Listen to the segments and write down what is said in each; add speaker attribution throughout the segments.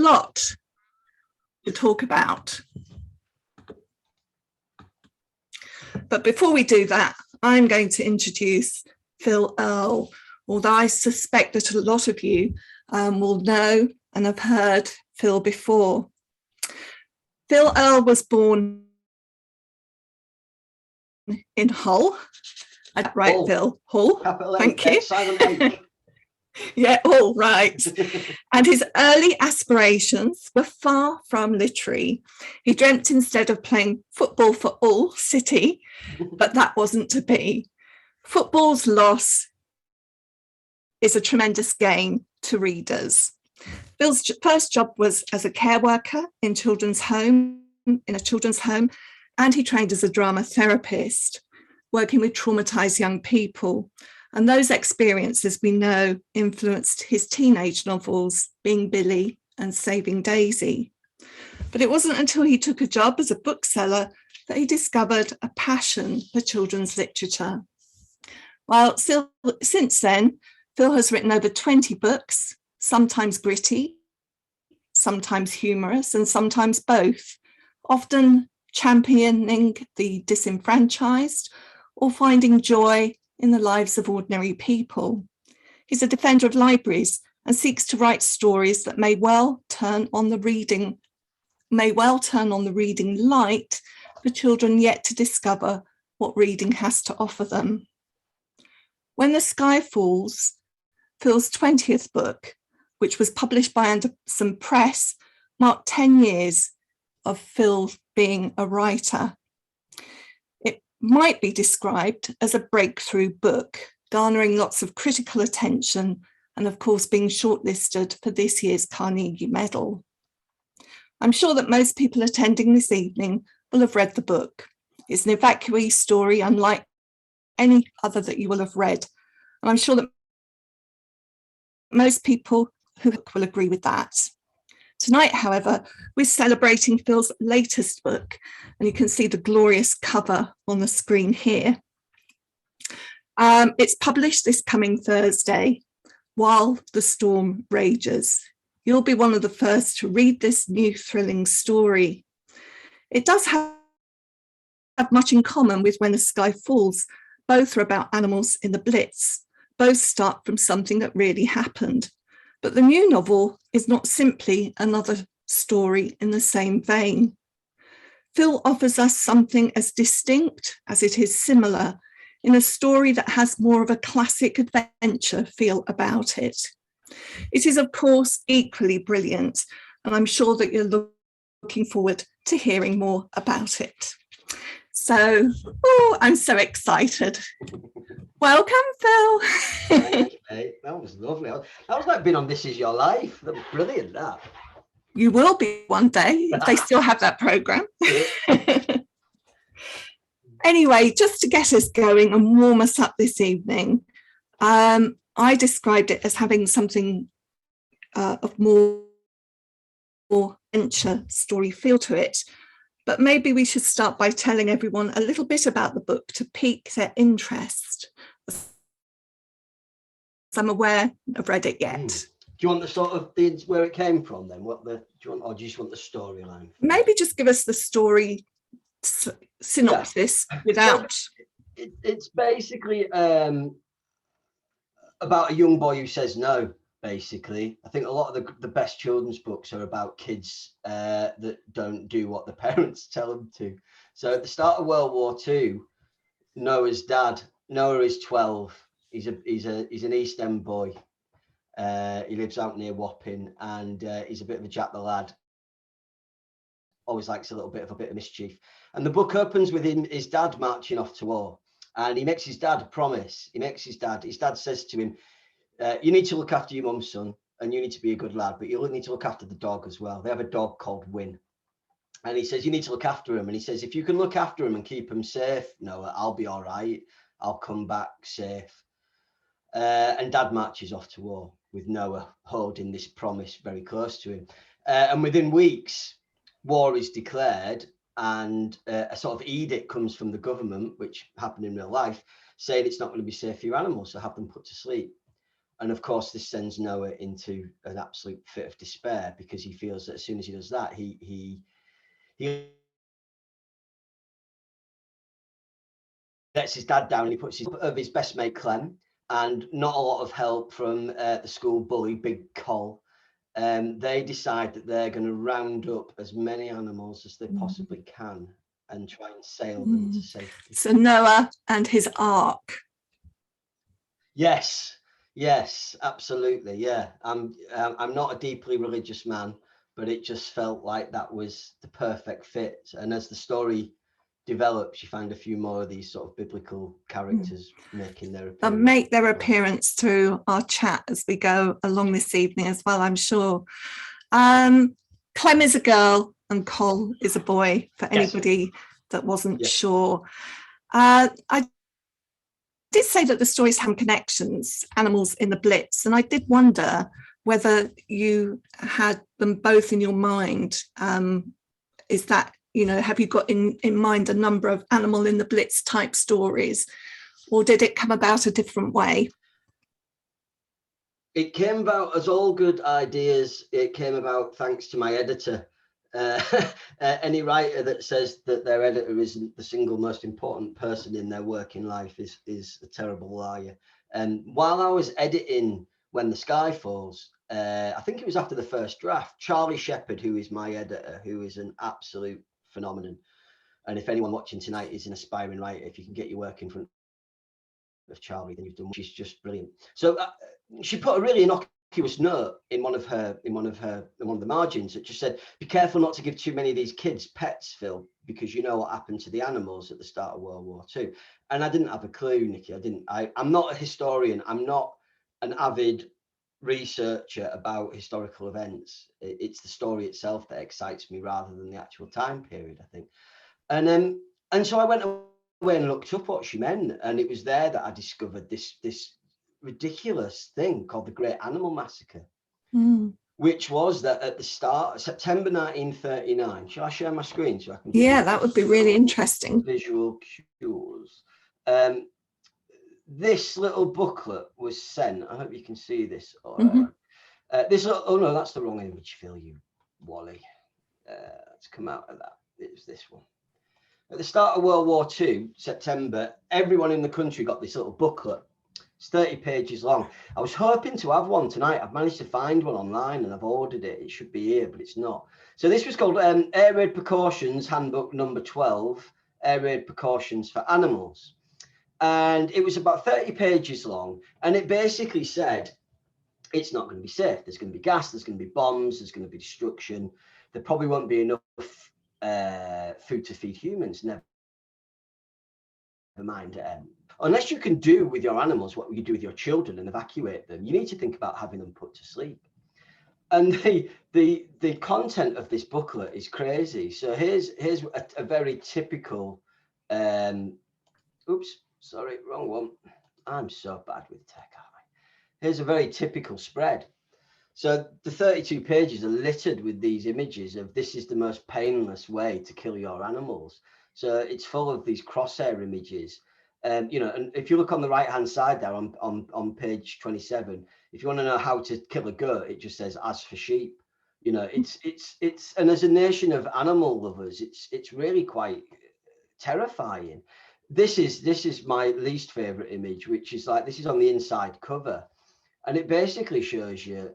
Speaker 1: lot to talk about. But before we do that, I'm going to introduce Phil Earle, although I suspect that a lot of you will know and have heard Phil before. Phil Earle was born in Hull. Right, Hull. Phil? Hull.
Speaker 2: Capital
Speaker 1: Thank
Speaker 2: H,
Speaker 1: you.
Speaker 2: silent H.
Speaker 1: Yeah, Hull, right. And his early aspirations were far from literary. He dreamt instead of playing football for Hull City, but that wasn't to be. Football's loss is a tremendous gain to readers. Phil's first job was as a care worker in a children's home, and he trained as a drama therapist, working with traumatized young people. And those experiences, we know, influenced his teenage novels, Being Billy and Saving Daisy. But it wasn't until he took a job as a bookseller that he discovered a passion for children's literature. Well, since then, Phil has written over 20 books, sometimes gritty, sometimes humorous, and sometimes both, often championing the disenfranchised or finding joy in the lives of ordinary people. He's a defender of libraries and seeks to write stories that may well turn on the reading light for children yet to discover what reading has to offer them. When the Sky Falls, Phil's 20th book, which was published by Anderson Press, marked 10 years of Phil being a writer. It might be described as a breakthrough book, garnering lots of critical attention and, of course, being shortlisted for this year's Carnegie Medal. I'm sure that most people attending this evening will have read the book. It's an evacuee story unlike any other that you will have read. And I'm sure that most people who will agree with that. Tonight, however, we're celebrating Phil's latest book, and you can see the glorious cover on the screen here. It's published this coming Thursday, While the Storm Rages. You'll be one of the first to read this new thrilling story. It does have much in common with When the Sky Falls. Both are about animals in the Blitz. Both start from something that really happened. But the new novel is not simply another story in the same vein. Phil offers us something as distinct as it is similar in a story that has more of a classic adventure feel about it. It is, of course, equally brilliant, and I'm sure that you're looking forward to hearing more about it. So, I'm so excited. Welcome, Phil.
Speaker 2: Thank you, mate. That was lovely. That was like being on This Is Your Life. That was brilliant, that.
Speaker 1: You will be one day, if they still have that programme. Anyway, just to get us going and warm us up this evening, I described it as having something of more adventure story feel to it. But maybe we should start by telling everyone a little bit about the book to pique their interest. I'm aware I've read it yet.
Speaker 2: Do you want the sort of where it came from then? Or do you just want the storyline?
Speaker 1: Maybe just give us the story synopsis without.
Speaker 2: It's basically about a young boy who says no. Basically, I think a lot of the best children's books are about kids that don't do what the parents tell them to. So at the start of World War II, Noah is 12. He's an East End boy. He lives out near Wapping, and he's a bit of a Jack the Lad. Always likes a bit of mischief. And the book opens with his dad marching off to war, and he makes his dad a promise. His dad says to him, you need to look after your mum, son, and you need to be a good lad, but you need to look after the dog as well. They have a dog called Win. And he says, you need to look after him. And he says, if you can look after him and keep him safe, Noah, I'll be all right. I'll come back safe. And Dad marches off to war with Noah holding this promise very close to him. And within weeks, war is declared, and a sort of edict comes from the government, which happened in real life, saying it's not going to be safe for your animals, so have them put to sleep. And of course, this sends Noah into an absolute fit of despair, because he feels that as soon as he does that, he lets his dad down, and he puts his best mate Clem, and not a lot of help from the school bully Big Col. They decide that they're going to round up as many animals as they possibly can and try and sail them to safety.
Speaker 1: So Noah and his ark.
Speaker 2: Yes, absolutely. Yeah, I'm not a deeply religious man, but it just felt like that was the perfect fit. And as the story develops, you find a few more of these sort of biblical characters making their appearance.
Speaker 1: They'll make their appearance through our chat as we go along this evening as well, I'm sure. Clem is a girl and Col is a boy, for anybody that wasn't sure. I did say that the stories have connections, animals in the Blitz, and I did wonder whether you had them both in your mind. Is that, have you got in mind a number of animal in the Blitz type stories, or did it come about a different way?
Speaker 2: It came about, as all good ideas, it came about thanks to my editor. Any writer that says that their editor isn't the single most important person in their working life is a terrible liar. And while I was editing When the Sky Falls, I think it was after the first draft, Charlie Shepherd, who is my editor, who is an absolute phenomenon. And if anyone watching tonight is an aspiring writer, if you can get your work in front of Charlie, then you've done. She's just brilliant. So she put a really innocuous note in one of the margins that just said, "Be careful not to give too many of these kids pets, Phil, because you know what happened to the animals at the start of World War II." And I didn't have a clue, Nikki. I'm not a historian. I'm not an avid researcher about historical events. It's the story itself that excites me rather than the actual time period, I think. And so I went away and looked up what she meant, and it was there that I discovered this ridiculous thing called the Great Animal Massacre, which was that at the start, September 1939. Shall I share my screen so I can?
Speaker 1: Yeah, that would be really interesting.
Speaker 2: Visual cues. This little booklet was sent. I hope you can see this. All right. Oh no, that's the wrong image, Phil. You Wally. Let's come out of that. It's this one. At the start of World War II, September, everyone in the country got this little booklet. It's 30 pages long. I was hoping to have one tonight. I've managed to find one online and I've ordered it. It should be here, but it's not. So this was called Air Raid Precautions Handbook number 12, Air Raid Precautions for Animals. And it was about 30 pages long. And it basically said, it's not going to be safe. There's going to be gas, there's going to be bombs, there's going to be destruction. There probably won't be enough food to feed humans. Never mind. Unless you can do with your animals what you do with your children and evacuate them, you need to think about having them put to sleep. And the content of this booklet is crazy. So here's a very typical. Oops, sorry, wrong one. I'm so bad with tech, aren't I? Here's a very typical spread. So the 32 pages are littered with these images of this is the most painless way to kill your animals. So it's full of these crosshair images. And if you look on the right hand side there on page 27, if you want to know how to kill a goat, it just says as for sheep. It's and as a nation of animal lovers, it's really quite terrifying. This is my least favorite image, which is like, this is on the inside cover. And it basically shows you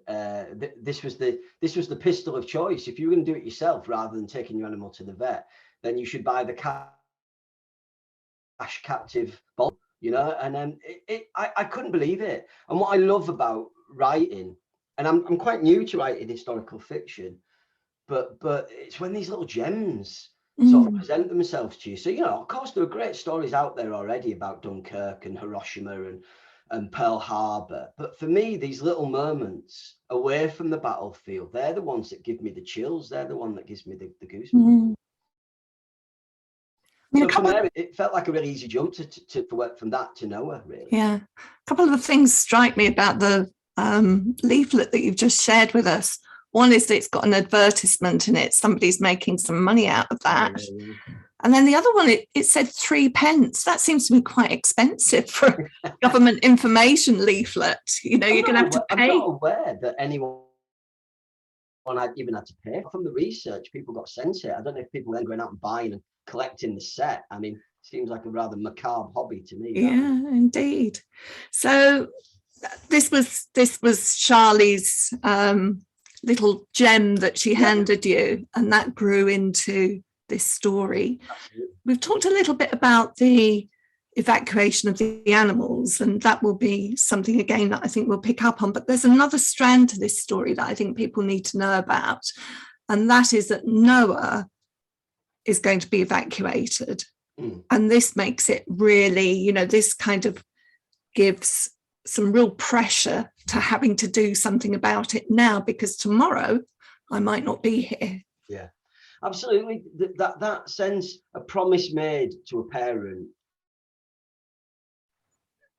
Speaker 2: this was the pistol of choice. If you're going to do it yourself rather than taking your animal to the vet, then you should buy the cash captive bolt, And then I couldn't believe it. And what I love about writing, and I'm quite new to writing historical fiction, but it's when these little gems sort of present themselves to you. So of course there are great stories out there already about Dunkirk and Hiroshima and Pearl Harbor. But for me, these little moments away from the battlefield, they're the ones that give me the chills. They're the one that gives me the goosebumps. So from there, it felt like a really easy jump to work from that to Noah, really.
Speaker 1: Yeah. A couple of the things strike me about the leaflet that you've just shared with us. One is that it's got an advertisement in it. Somebody's making some money out of that. And then the other one, it said 3p. That seems to be quite expensive for a government information leaflet. You're going to have to pay.
Speaker 2: I'm not aware that anyone even had to pay. From the research, people got sent it. I don't know if people then going out and buying and collecting the set. I mean, seems like a rather macabre hobby to me.
Speaker 1: Yeah, indeed. So this was Charlie's little gem that she handed you, and that grew into this story.
Speaker 2: Absolutely.
Speaker 1: We've talked a little bit about the evacuation of the animals, and that will be something again that I think we'll pick up on. But there's another strand to this story that I think people need to know about, and that is that Noah is going to be evacuated. And this makes it really, this kind of gives some real pressure to having to do something about it now, because tomorrow I might not be here.
Speaker 2: Yeah, absolutely. That sense, a promise made to a parent,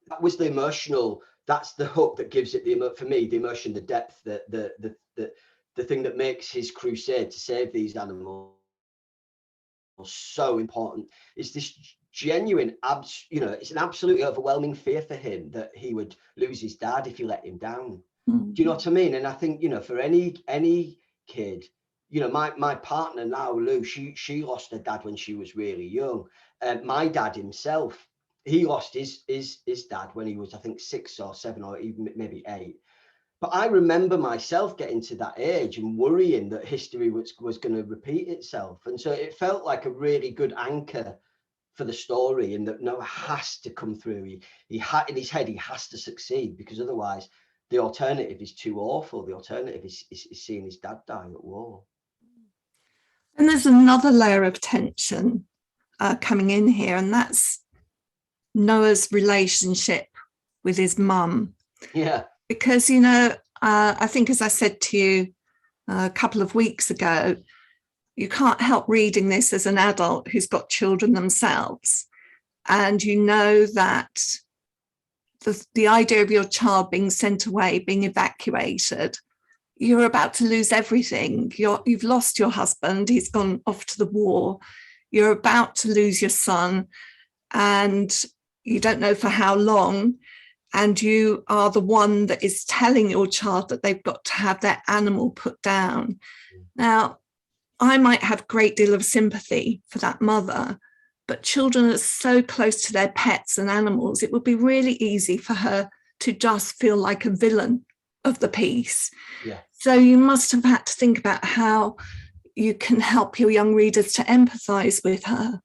Speaker 2: that was the emotional, that's the hook that gives it for me, the emotion, the depth, the thing that makes his crusade to save these animals so important. Is this genuine, it's an absolutely overwhelming fear for him that he would lose his dad if he let him down. Do you know what I mean? And I think, for any kid, my partner now, Lou, she lost her dad when she was really young. My dad himself, he lost his dad when he was, I think, 6 or 7 or even maybe 8. But I remember myself getting to that age and worrying that history was going to repeat itself. And so it felt like a really good anchor for the story, and that Noah has to come through. He had in his head, he has to succeed, because otherwise the alternative is too awful. The alternative is seeing his dad die at war.
Speaker 1: And there's another layer of tension coming in here, and that's Noah's relationship with his mum.
Speaker 2: Yeah.
Speaker 1: Because, I think, as I said to you a couple of weeks ago, you can't help reading this as an adult who's got children themselves. And you know that the idea of your child being sent away, being evacuated, you're about to lose everything. You've lost your husband. He's gone off to the war. You're about to lose your son, and you don't know for how long. And you are the one that is telling your child that they've got to have their animal put down. Now, I might have a great deal of sympathy for that mother, but children are so close to their pets and animals, it would be really easy for her to just feel like a villain of the piece.
Speaker 2: Yeah.
Speaker 1: So you must have had to think about how you can help your young readers to empathise with her.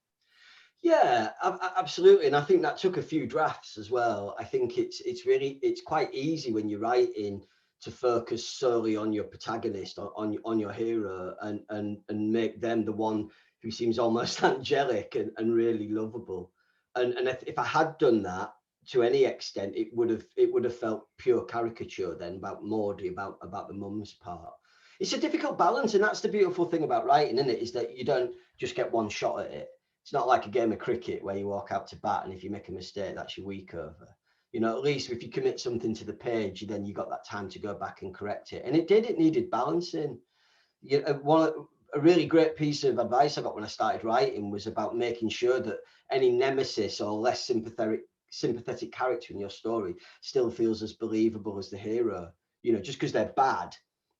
Speaker 2: Yeah, absolutely. And I think that took a few drafts as well. I think it's quite easy when you're writing to focus solely on your protagonist, on your hero, and make them the one who seems almost angelic and really lovable. And if I had done that to any extent, it would have felt pure caricature then about Maudie, about the mum's part. It's a difficult balance, and that's the beautiful thing about writing, isn't it? Is that you don't just get one shot at it. It's not like a game of cricket where you walk out to bat, and if you make a mistake, that's your week over. At least if you commit something to the page, then you got that time to go back and correct it. And it needed balancing. A really great piece of advice I got when I started writing was about making sure that any nemesis or less sympathetic character in your story still feels as believable as the hero. Just because they're bad,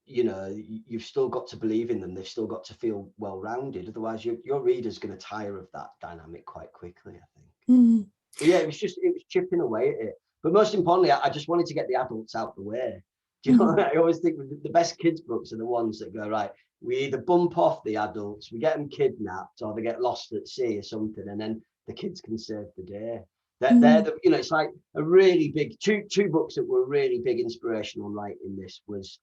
Speaker 2: you've still got to believe in them. They've still got to feel well-rounded. Otherwise, your reader's going to tire of that dynamic quite quickly, I think. But yeah, it was chipping away at it. But most importantly, I just wanted to get the adults out the way. Do you know what I always think the best kids books are the ones that go, right, we either bump off the adults, we get them kidnapped, or they get lost at sea or something, and then the kids can save the day. It's like a really big two books that were really big inspirational writing. This was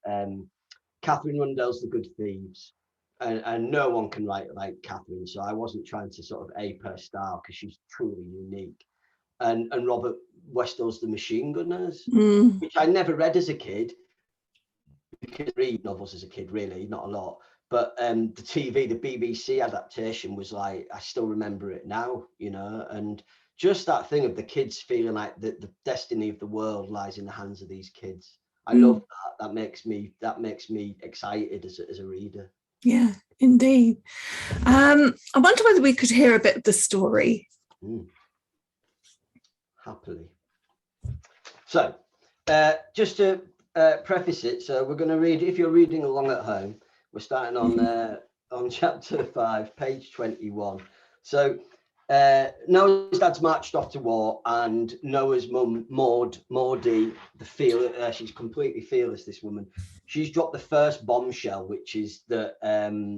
Speaker 2: Catherine Rundell's The Good Thieves, and no one can write like Catherine, so I wasn't trying to sort of ape her style because she's truly unique. And Robert Westall's The Machine Gunners, which I never read as a kid, because I read novels as a kid, really, not a lot. But the BBC adaptation was like, I still remember it now, and just that thing of the kids feeling like the destiny of the world lies in the hands of these kids. I love that. That makes me excited as a reader.
Speaker 1: Yeah, indeed. I wonder whether we could hear a bit of the story.
Speaker 2: Happily. So, just to preface it, so we're going to read, if you're reading along at home, we're starting on chapter 5, page 21. So, Noah's dad's marched off to war, and Noah's mum, Maudie, she's completely fearless, this woman. She's dropped the first bombshell, which is that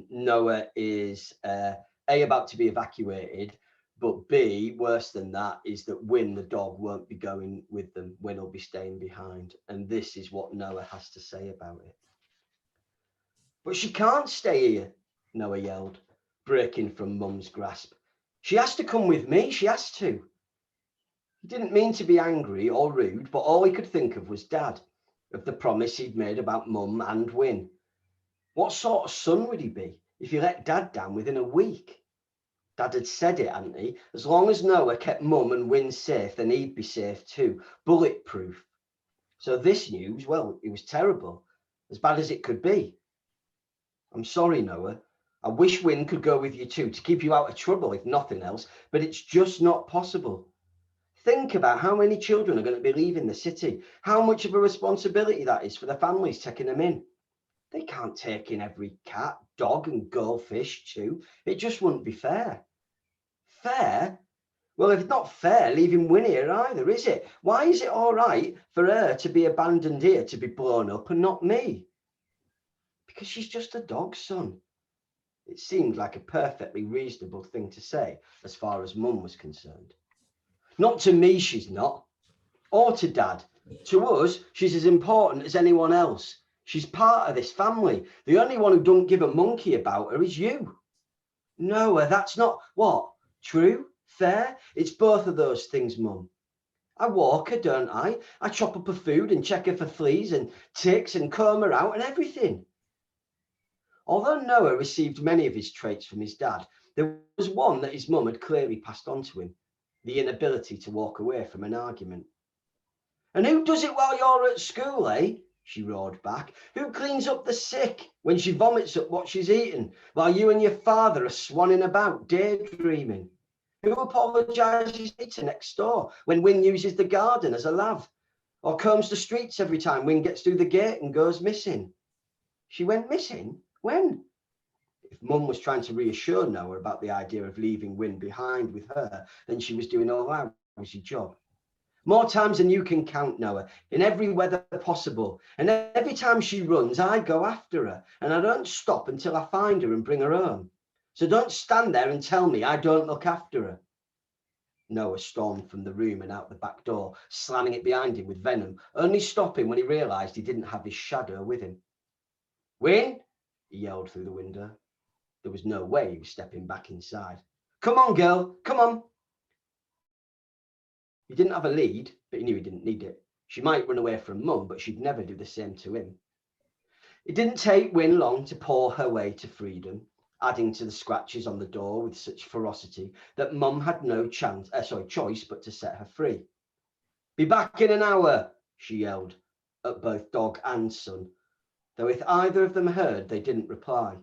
Speaker 2: Noah is A, about to be evacuated, but B, worse than that, is that Win, the dog, won't be going with them. Win will be staying behind. And this is what Noah has to say about it. But she can't stay here, Noah yelled, breaking from Mum's grasp. She has to come with me. She has to. He didn't mean to be angry or rude, but all he could think of was Dad, of the promise he'd made about Mum and Win. What sort of son would he be if he let Dad down within a week? Dad had said it, hadn't he? As long as Noah kept Mum and Win safe, then he'd be safe too, bulletproof. So this news, well, it was terrible, as bad as it could be. I'm sorry, Noah. I wish Win could go with you too, to keep you out of trouble, if nothing else, but it's just not possible. Think about how many children are going to be leaving the city, how much of a responsibility that is for the families taking them in. They can't take in every cat, dog and goldfish too. It just wouldn't be fair. Fair? Well, if it's not fair, leaving Win here either, is it? Why is it all right for her to be abandoned here, to be blown up, and not me? Because she's just a dog, son. It seemed like a perfectly reasonable thing to say, as far as Mum was concerned. Not to me, she's not. Or to Dad. To us, she's as important as anyone else. She's part of this family. The only one who don't give a monkey about her is you. No, that's not what? True? Fair? It's both of those things, Mum. I walk her, don't I? I chop up her food and check her for fleas and ticks and comb her out and everything. Although Noah received many of his traits from his dad, there was one that his mum had clearly passed on to him, the inability to walk away from an argument. And who does it while you're at school, eh? She roared back. Who cleans up the sick when she vomits up what she's eaten, while you and your father are swanning about, daydreaming? Who apologises to next door when Win uses the garden as a lav, or combs the streets every time Win gets through the gate and goes missing? She went missing? When? If Mum was trying to reassure Noah about the idea of leaving Win behind with her, then she was doing all that was your job. More times than you can count, Noah, in every weather possible. And every time she runs, I go after her, and I don't stop until I find her and bring her home. So don't stand there and tell me I don't look after her. Noah stormed from the room and out the back door, slamming it behind him with venom, only stopping when he realised he didn't have his shadow with him. Win, he yelled through the window. There was no way he was stepping back inside. Come on, girl, come on. He didn't have a lead, but he knew he didn't need it. She might run away from Mum, but she'd never do the same to him. It didn't take Win long to paw her way to freedom, adding to the scratches on the door with such ferocity that Mum had no choice but to set her free. Be back in an hour, she yelled at both dog and son, though if either of them heard, they didn't reply.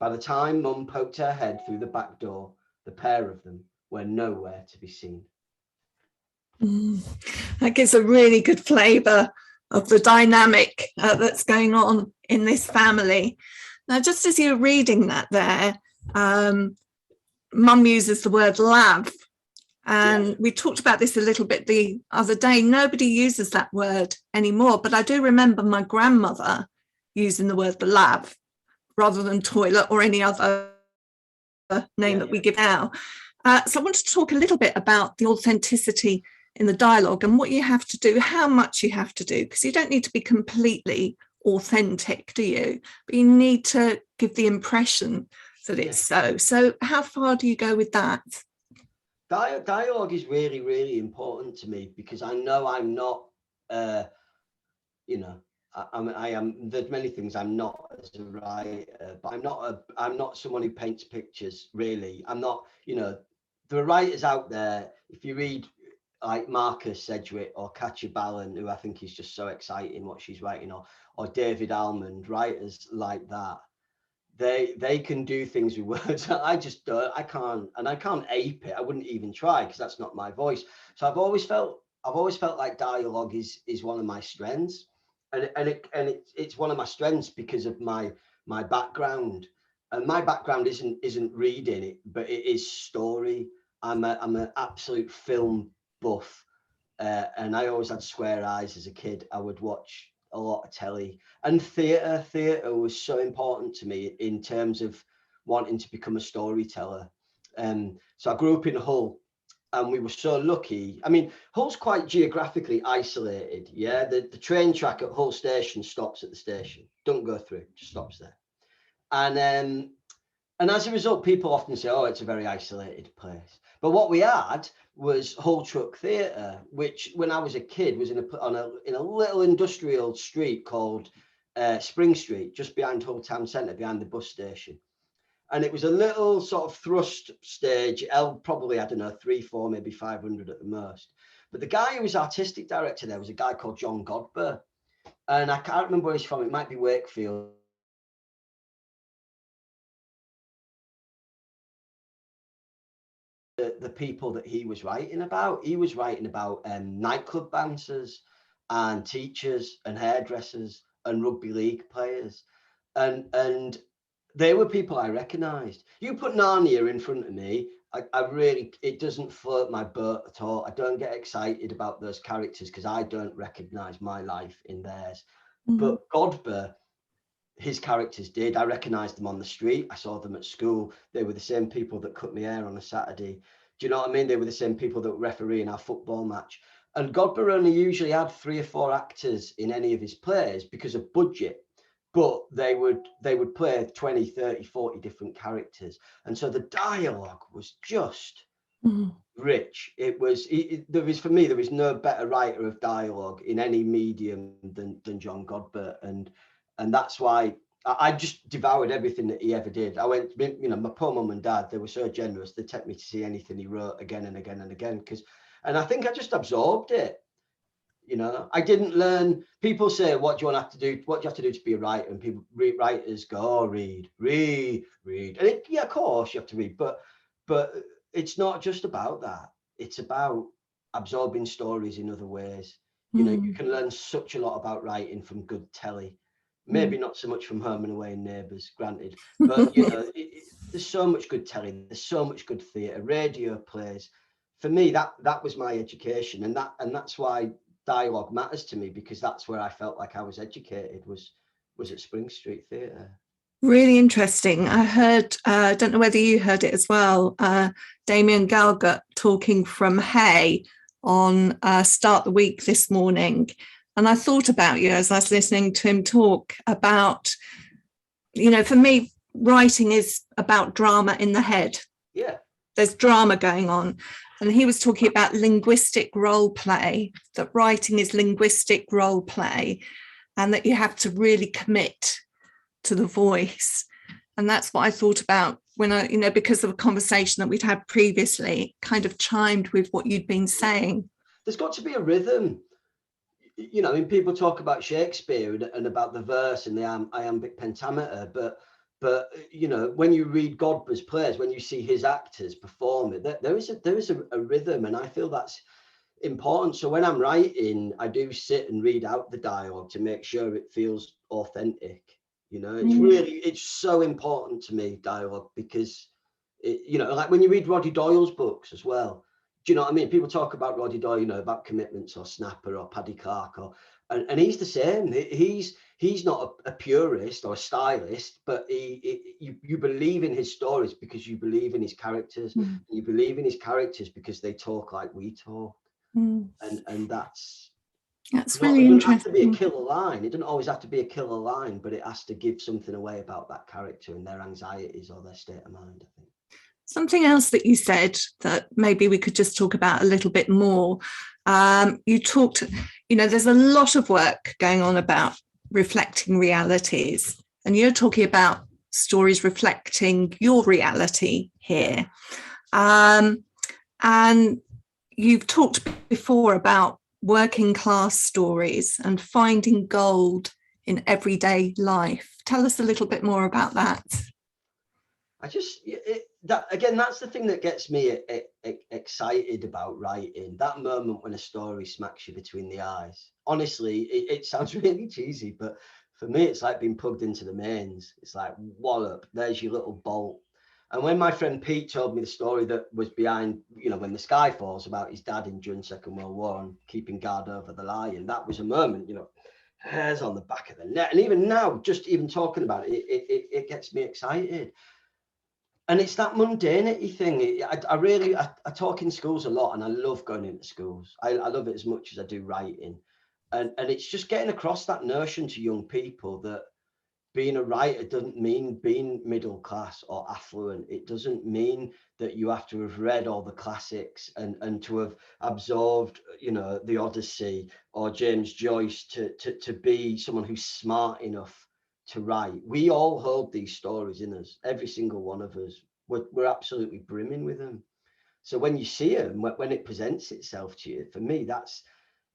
Speaker 2: By the time Mum poked her head through the back door, the pair of them were nowhere to be seen.
Speaker 1: That gives a really good flavour of the dynamic that's going on in this family. Now, just as you're reading that there, Mum uses the word lav. And we talked about this a little bit the other day. Nobody uses that word anymore, but I do remember my grandmother using the word lav rather than toilet or any other name that we give now. So I wanted to talk a little bit about the authenticity in the dialogue and what you have to do, how much you have to do, because you don't need to be completely authentic, do you? But you need to give the impression that it's so. So how far do you go with that?
Speaker 2: Dialogue is really, really important to me because I know I'm not, I am. There's many things I'm not as a writer, but I'm not someone who paints pictures. Really, I'm not. There are writers out there. If you read like Marcus Sedgwick or Katja Ballen, who I think is just so exciting what she's writing, or David Almond, writers like that, they can do things with words. I just don't. I can't ape it. I wouldn't even try, because that's not my voice. So I've always felt like dialogue is one of my strengths, and it's one of my strengths because of my background. And my background isn't reading it, but it is story. I'm an absolute film buff, and I always had square eyes as a kid. I would watch a lot of telly, and theatre was so important to me in terms of wanting to become a storyteller. So I grew up in Hull, and we were so lucky. I mean, Hull's quite geographically isolated. Yeah, the train track at Hull station stops at the station, don't go through, just stops there. And as a result, people often say, oh, it's a very isolated place. But what we had was Hull Truck Theatre, which when I was a kid was in a little industrial street called Spring Street, just behind Hull Town Centre, behind the bus station. And it was a little sort of thrust stage. Probably, I don't know, 3, 4, maybe 500 at the most. But the guy who was artistic director there was a guy called John Godber. And I can't remember where he's from. It might be Wakefield. The people that he was writing about nightclub bouncers and teachers and hairdressers and rugby league players, and they were people I recognized. You put Narnia in front of me, I really, it doesn't float my boat at all. I don't get excited about those characters because I don't recognize my life in theirs. But Godber, his characters did. I recognized them on the street. I saw them at school. They were the same people that cut my hair on a Saturday. Do you know what I mean? They were the same people that were refereeing our football match. And Godber only usually had 3 or 4 actors in any of his plays because of budget, but they would play 20, 30, 40 different characters. And so the dialogue was just rich. It was, for me, there was no better writer of dialogue in any medium than John Godber. And that's why I just devoured everything that he ever did. I went, my poor mum and dad, they were so generous. They took me to see anything he wrote again and again and again. And I think I just absorbed it. I didn't learn. People say, what do you have to do? What do you have to do to be a writer? And people, writers go, oh, read. And of course you have to read, but it's not just about that. It's about absorbing stories in other ways. You can learn such a lot about writing from good telly. Maybe not so much from Home and Away and Neighbours, granted, but there's so much good telly, there's so much good theatre, radio plays. For me, that was my education, and that's why dialogue matters to me, because that's where I felt like I was educated, was at Spring Street Theatre.
Speaker 1: Really interesting. I heard, I don't know whether you heard it as well, Damien Galgut talking from Hay on Start the Week this morning. And I thought about you as I was listening to him talk about, for me, writing is about drama in the head.
Speaker 2: Yeah.
Speaker 1: There's drama going on. And he was talking about linguistic role play, that writing is linguistic role play, and that you have to really commit to the voice. And that's what I thought about when I, because of a conversation that we'd had previously, it kind of chimed with what you'd been saying.
Speaker 2: There's got to be a rhythm. People talk about Shakespeare and about the verse and the iambic pentameter, but when you read Godber's plays, when you see his actors perform it, there is a rhythm, and I feel that's important. So when I'm writing, I do sit and read out the dialogue to make sure it feels authentic. It's so important to me, dialogue, because like when you read Roddy Doyle's books as well. Do you know what I mean? People talk about Roddy Doyle, about Commitments or Snapper or Paddy Clark, and he's the same. He's not a purist or a stylist, but you believe in his stories because you believe in his characters. You believe in his characters because they talk like we talk, and that's
Speaker 1: really interesting. It doesn't
Speaker 2: have to be a killer line. It doesn't always have to be a killer line, but it has to give something away about that character and their anxieties or their state of mind, I think.
Speaker 1: Something else that you said that maybe we could just talk about a little bit more. You talked, there's a lot of work going on about reflecting realities, and you're talking about stories reflecting your reality here. And you've talked before about working class stories and finding gold in everyday life. Tell us a little bit more about that.
Speaker 2: that's the thing that gets me excited about writing. That moment when a story smacks you between the eyes. Honestly, it sounds really cheesy, but for me, it's like being plugged into the mains. It's like, wallop, there's your little bolt. And when my friend Pete told me the story that was behind, when the sky falls, about his dad during the Second World War and keeping guard over the lion, that was a moment, hairs on the back of the neck. And even now, just even talking about it, it gets me excited. And it's that mundanity thing. I talk in schools a lot, and I love going into schools. I love it as much as I do writing. And it's just getting across that notion to young people that being a writer doesn't mean being middle class or affluent. It doesn't mean that you have to have read all the classics and to have absorbed, the Odyssey or James Joyce to be someone who's smart enough to write. We all hold these stories in us, every single one of us. We're absolutely brimming with them. So when you see them, when it presents itself to you, for me, that's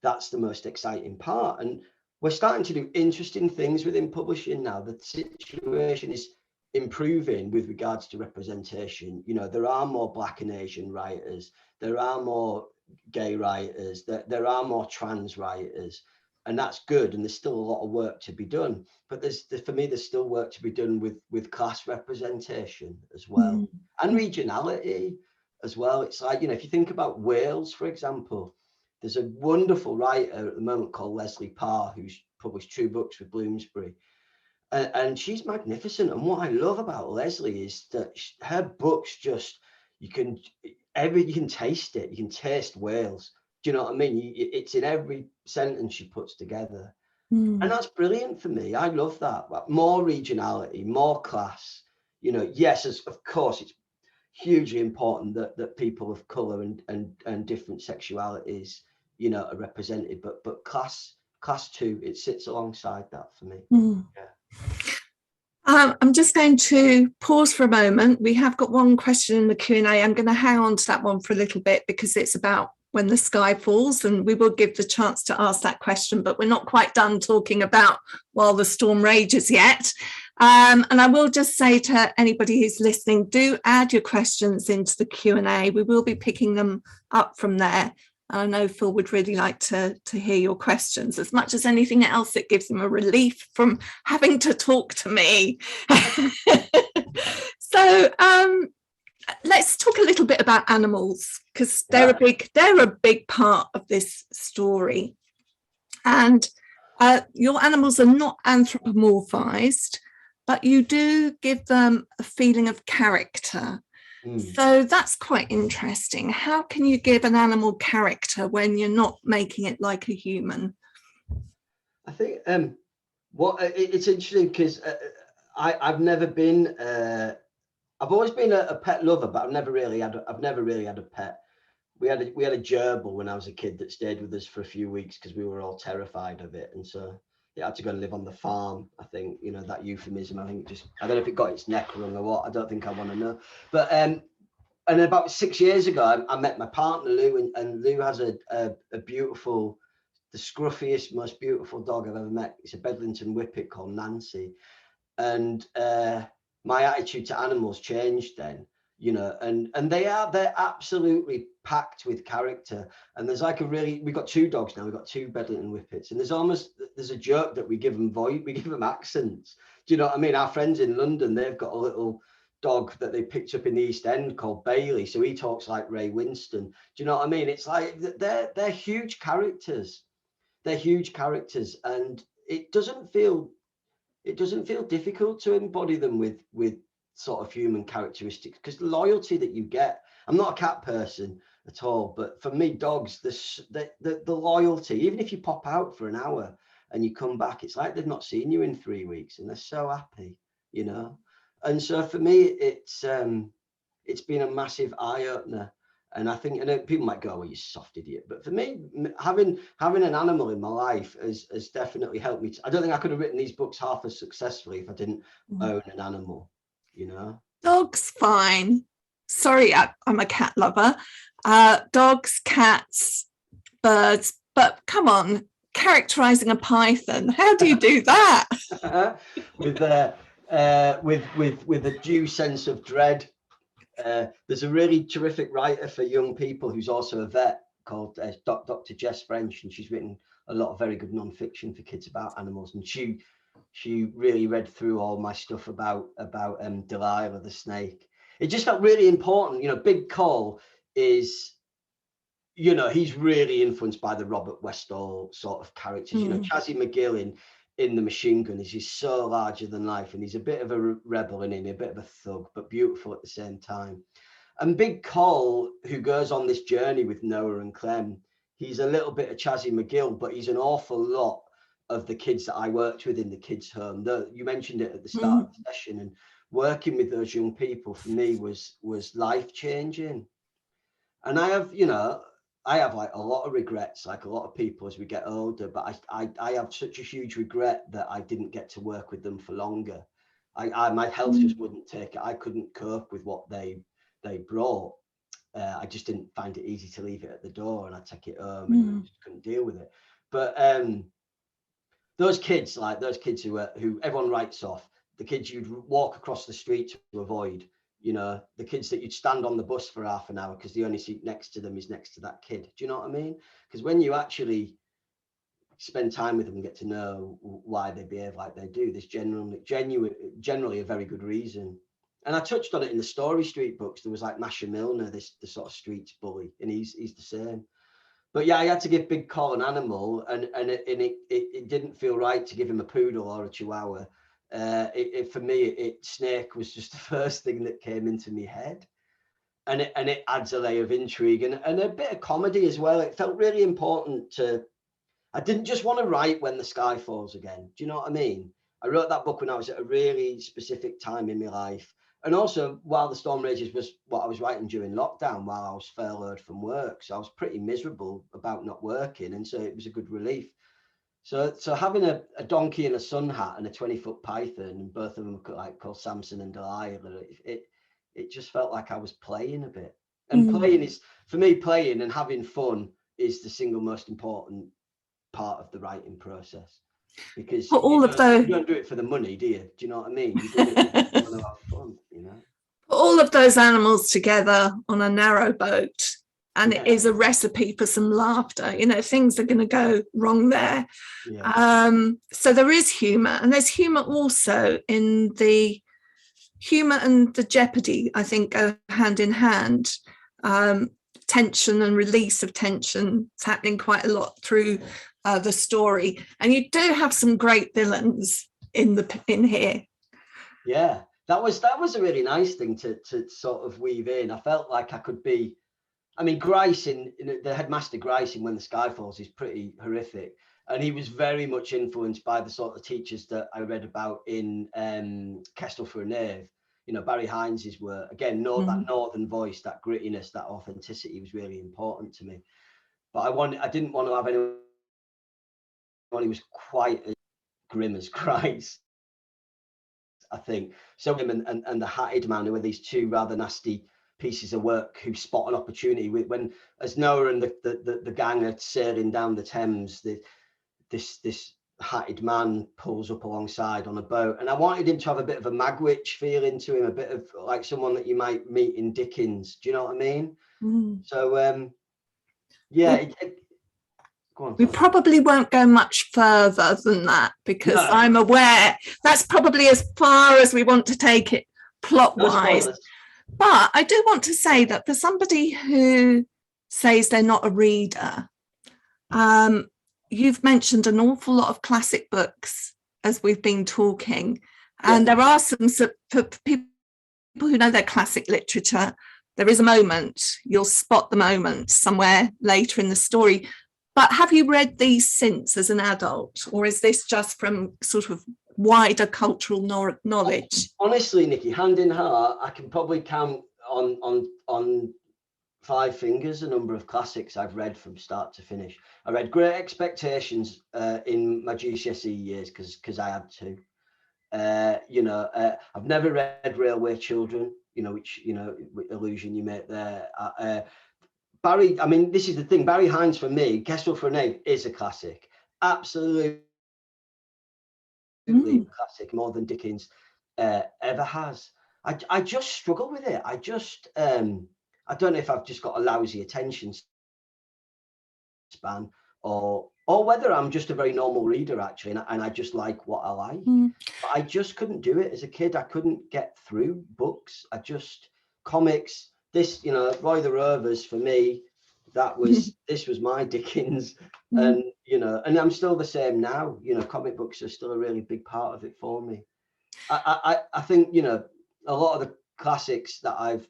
Speaker 2: the most exciting part. And we're starting to do interesting things within publishing now. The situation is improving with regards to representation. There are more Black and Asian writers. There are more gay writers. There are more trans writers. And that's good. And there's still a lot of work to be done. But for me, there's still work to be done with class representation as well. And regionality as well. It's like, if you think about Wales, for example, there's a wonderful writer at the moment called Leslie Parr, who's published 2 books with Bloomsbury. And she's magnificent. And what I love about Leslie is that her books just, you can taste it. You can taste Wales. Do you know what I mean? It's in every sentence she puts together. And that's brilliant for me. I love that. More regionality, more class. Yes, of course, it's hugely important that people of colour and different sexualities, are represented, but class too, it sits alongside that for me.
Speaker 1: I'm just going to pause for a moment. We have got one question in the Q&A. I'm going to hang on to that one for a little bit because it's about when the sky falls, and we will give the chance to ask that question, but we're not quite done talking about While the Storm Rages yet. And I will just say to anybody who's listening, do add your questions into the Q&A. We will be picking them up from there. I know Phil would really like to hear your questions. As much as anything else, it gives him a relief from having to talk to me. So let's talk a little bit about animals, because they're a big part of this story. And your animals are not anthropomorphized, but you do give them a feeling of character. So that's quite interesting. How can you give an animal character when you're not making it like a human?
Speaker 2: I think it's interesting because I've never been. I've always been a pet lover, but I've never really had a pet. We had a gerbil when I was a kid that stayed with us for a few weeks because we were all terrified of it, and so it had to go and live on the farm. I think, that euphemism, I think I don't know if it got its neck wrong or what. I don't think I want to know. But and about 6 years ago, I met my partner Lou, and Lou has a beautiful, the scruffiest, most beautiful dog I've ever met. It's a Bedlington Whippet called Nancy, and my attitude to animals changed then. And they're absolutely packed with character. And there's like we've got 2 dogs now. We've got 2 Bedlington Whippets, and there's a joke that we give them voice, we give them accents. Do you know what I mean? Our friends in London, they've got a little dog that they picked up in the East End called Bailey, so he talks like Ray Winston. Do you know what I mean? It's like they're huge characters. They're huge characters, and it doesn't feel difficult to embody them with sort of human characteristics, because the loyalty that you get. I'm not a cat person at all, but for me, dogs, the loyalty, even if you pop out for an hour and you come back, it's like they've not seen you in 3 weeks and they're so happy, And so for me, it's been a massive eye-opener. And I think, people might go, well, you soft idiot. But for me, having an animal in my life has definitely helped me. I don't think I could have written these books half as successfully if I didn't own an animal, Dogs,
Speaker 1: fine. Sorry, I'm a cat lover. Dogs, cats, birds. But come on, characterizing a python. How do you do that?
Speaker 2: with a due sense of dread. There's a really terrific writer for young people who's also a vet called Dr. Jess French, and she's written a lot of very good non-fiction for kids about animals. And she really read through all my stuff about Delilah the snake. It just felt really important. You know, Big Cole is, you know, he's really influenced by the Robert Westall sort of characters. You know, Chazzy McGill in The Machine Gun is he's so larger than life, and he's a bit of a rebel in him, a bit of a thug, but beautiful at the same time. And Big Cole, who goes on this journey with Noah and Clem, he's a little bit of Chazzy McGill, but he's an awful lot of the kids that I worked with in the kids' home. You mentioned it at the start of the session, and working with those young people for me was life-changing. And I have, you know, I have like a lot of regrets, like a lot of people as we get older, but I have such a huge regret that I didn't get to work with them for longer. My health just wouldn't take it. I couldn't cope with what they brought. I just didn't find it easy to leave it at the door, and I'd take it home and just couldn't deal with it. But those kids who everyone writes off, the kids you'd walk across the street to avoid, you know, the kids that you'd stand on the bus for half an hour because the only seat next to them is next to that kid. Do you know what I mean? Because when you actually spend time with them and get to know why they behave like they do, there's generally a very good reason. And I touched on it in the Story Street books. There was like Masha Milner, the sort of streets bully, and he's the same. But yeah, I had to give Big Cole an animal, and it didn't feel right to give him a poodle or a chihuahua. For me, snake was just the first thing that came into my head, and it adds a layer of intrigue and a bit of comedy as well. It felt really important to. I didn't just want to write When the Sky Falls Again. Do you know what I mean? I wrote that book when I was at a really specific time in my life, and also While the Storm Rages was what I was writing during lockdown while I was furloughed from work. So I was pretty miserable about not working, and so it was a good relief. So having a donkey and a sun hat and a 20-foot python, and both of them like called Samson and Delilah, it just felt like I was playing a bit. And playing is, for me, playing and having fun is the single most important part of the writing process. Because you don't do it for the money, do you? Do you know what I mean? You do it because you want to have fun, you know?
Speaker 1: Put all of those animals together on a narrow boat, and it is a recipe for some laughter. You know, things are going to go wrong there. So there is humor, and there's humor also in the humor and the jeopardy, I think, go hand in hand. Tension and release of tension. It's happening quite a lot through the story, and you do have some great villains in here.
Speaker 2: Yeah, that was a really nice thing to sort of weave in. I felt like I could be. I mean, Grice in the headmaster Grice in When the Sky Falls is pretty horrific, and he was very much influenced by the sort of teachers that I read about in Kestrel for a Knave. You know, Barry Hines's work again. That northern voice, that grittiness, that authenticity was really important to me. But I didn't want to have anyone who was quite as grim as Grice, I think. So him and the Hatted Man, who are these two rather nasty pieces of work who spot an opportunity when, as Noah and the gang are sailing down the Thames, this Hatted Man pulls up alongside on a boat, and I wanted him to have a bit of a Magwitch feeling to him, a bit of like someone that you might meet in Dickens. Do you know what I mean? So
Speaker 1: we probably won't go much further than that, because I'm aware that's probably as far as we want to take it plot-wise. But I do want to say that for somebody who says they're not a reader, you've mentioned an awful lot of classic books as we've been talking. And there are some, for people who know their classic literature, there is a moment, you'll spot the moment somewhere later in the story. But have you read these since as an adult, or is this just from sort of wider cultural knowledge?
Speaker 2: Honestly, Nikki, hand in heart, I can probably count on 5 fingers a number of classics I've read from start to finish. I read Great Expectations in my GCSE years because I had to. I've never read Railway Children, which illusion you make there. Barry, I mean, this is the thing. Barry Hines, for me, Kestrel for a Knave is a classic. Absolutely classic, more than Dickens. ever has. I just struggle with it. I don't know if I've just got a lousy attention span, or whether I'm just a very normal reader actually, and I just like what I like. But I just couldn't do it as a kid. I couldn't get through books. Comics, this, Roy the Rovers for me, this was my Dickens. And and I'm still the same now. Comic books are still a really big part of it for me. I think a lot of the classics that I've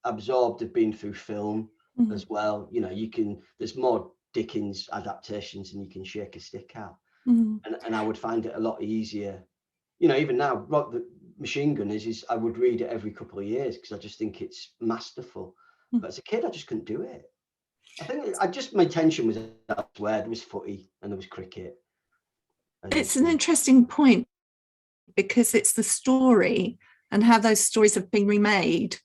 Speaker 2: absorbed have been through film as well. There's more Dickens adaptations than you can shake a stick at. And I would find it a lot easier. Even now, the Machine Gun is I would read it every couple of years because I just think it's masterful. But as a kid, I just couldn't do it. I think my attention was elsewhere. There was footy and there was cricket.
Speaker 1: It's an interesting point because it's the story and how those stories have been remade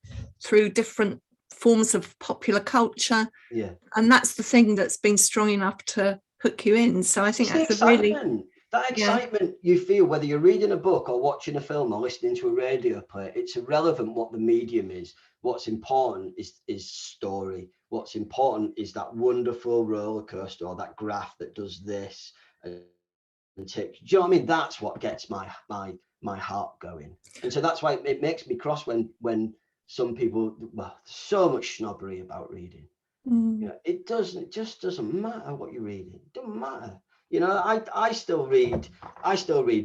Speaker 1: through different forms of popular culture.
Speaker 2: Yeah.
Speaker 1: And that's the thing that's been strong enough to hook you in. So I think that's
Speaker 2: that excitement you feel, whether you're reading a book or watching a film or listening to a radio play. It's irrelevant what the medium is. What's important is story. What's important is that wonderful roller coaster or that graph that does this and tips. Do you know what I mean? That's what gets my heart going. And so that's why it makes me cross when some people, so much snobbery about reading. It just doesn't matter what you're reading. It doesn't matter. I still read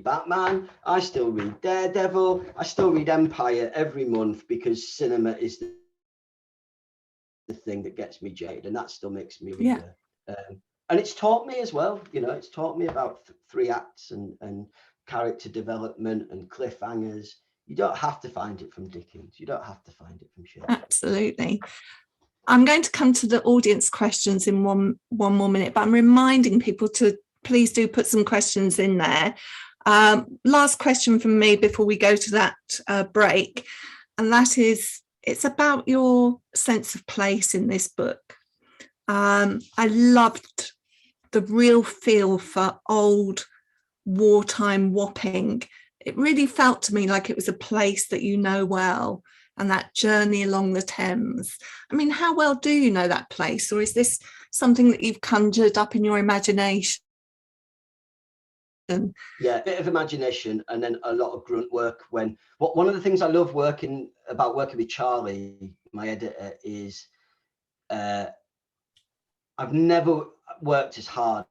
Speaker 2: Batman. I still read Daredevil. I still read Empire every month because cinema is the thing that gets me jaded, and that still makes me read. And it's taught me as well. It's taught me about 3 acts and character development and cliffhangers. You don't have to find it from Dickens. You don't have to find it from Shakespeare.
Speaker 1: Absolutely. I'm going to come to the audience questions in one more minute, but I'm reminding people to please do put some questions in there. Last question from me before we go to that break, and that is, it's about your sense of place in this book. I loved the real feel for old wartime Wapping. It really felt to me like it was a place that you know well, and that journey along the Thames. I mean, how well do you know that place, or is this something that you've conjured up in your imagination?
Speaker 2: Yeah, a bit of imagination and then a lot of grunt work. One of the things I love working with Charlie, my editor, is I've never worked as hard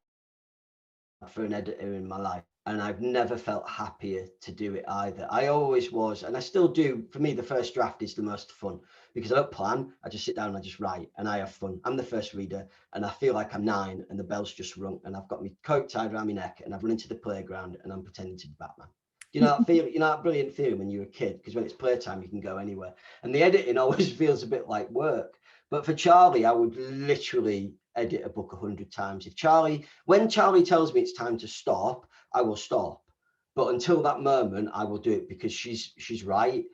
Speaker 2: for an editor in my life, and I've never felt happier to do it either. I always was, and I still do. For me, the first draft is the most fun because I don't plan. I just sit down and I just write, and I have fun. I'm the first reader, and I feel like I'm 9 and the bell's just rung, and I've got my coat tied around my neck, and I've run into the playground, and I'm pretending to be Batman. You know that feel? You know that brilliant feeling when you're a kid, because when it's playtime, you can go anywhere. And the editing always feels a bit like work. But for Charlie, I would literally edit a book 100 times. When Charlie tells me it's time to stop, I will stop. But until that moment, I will do it because she's right.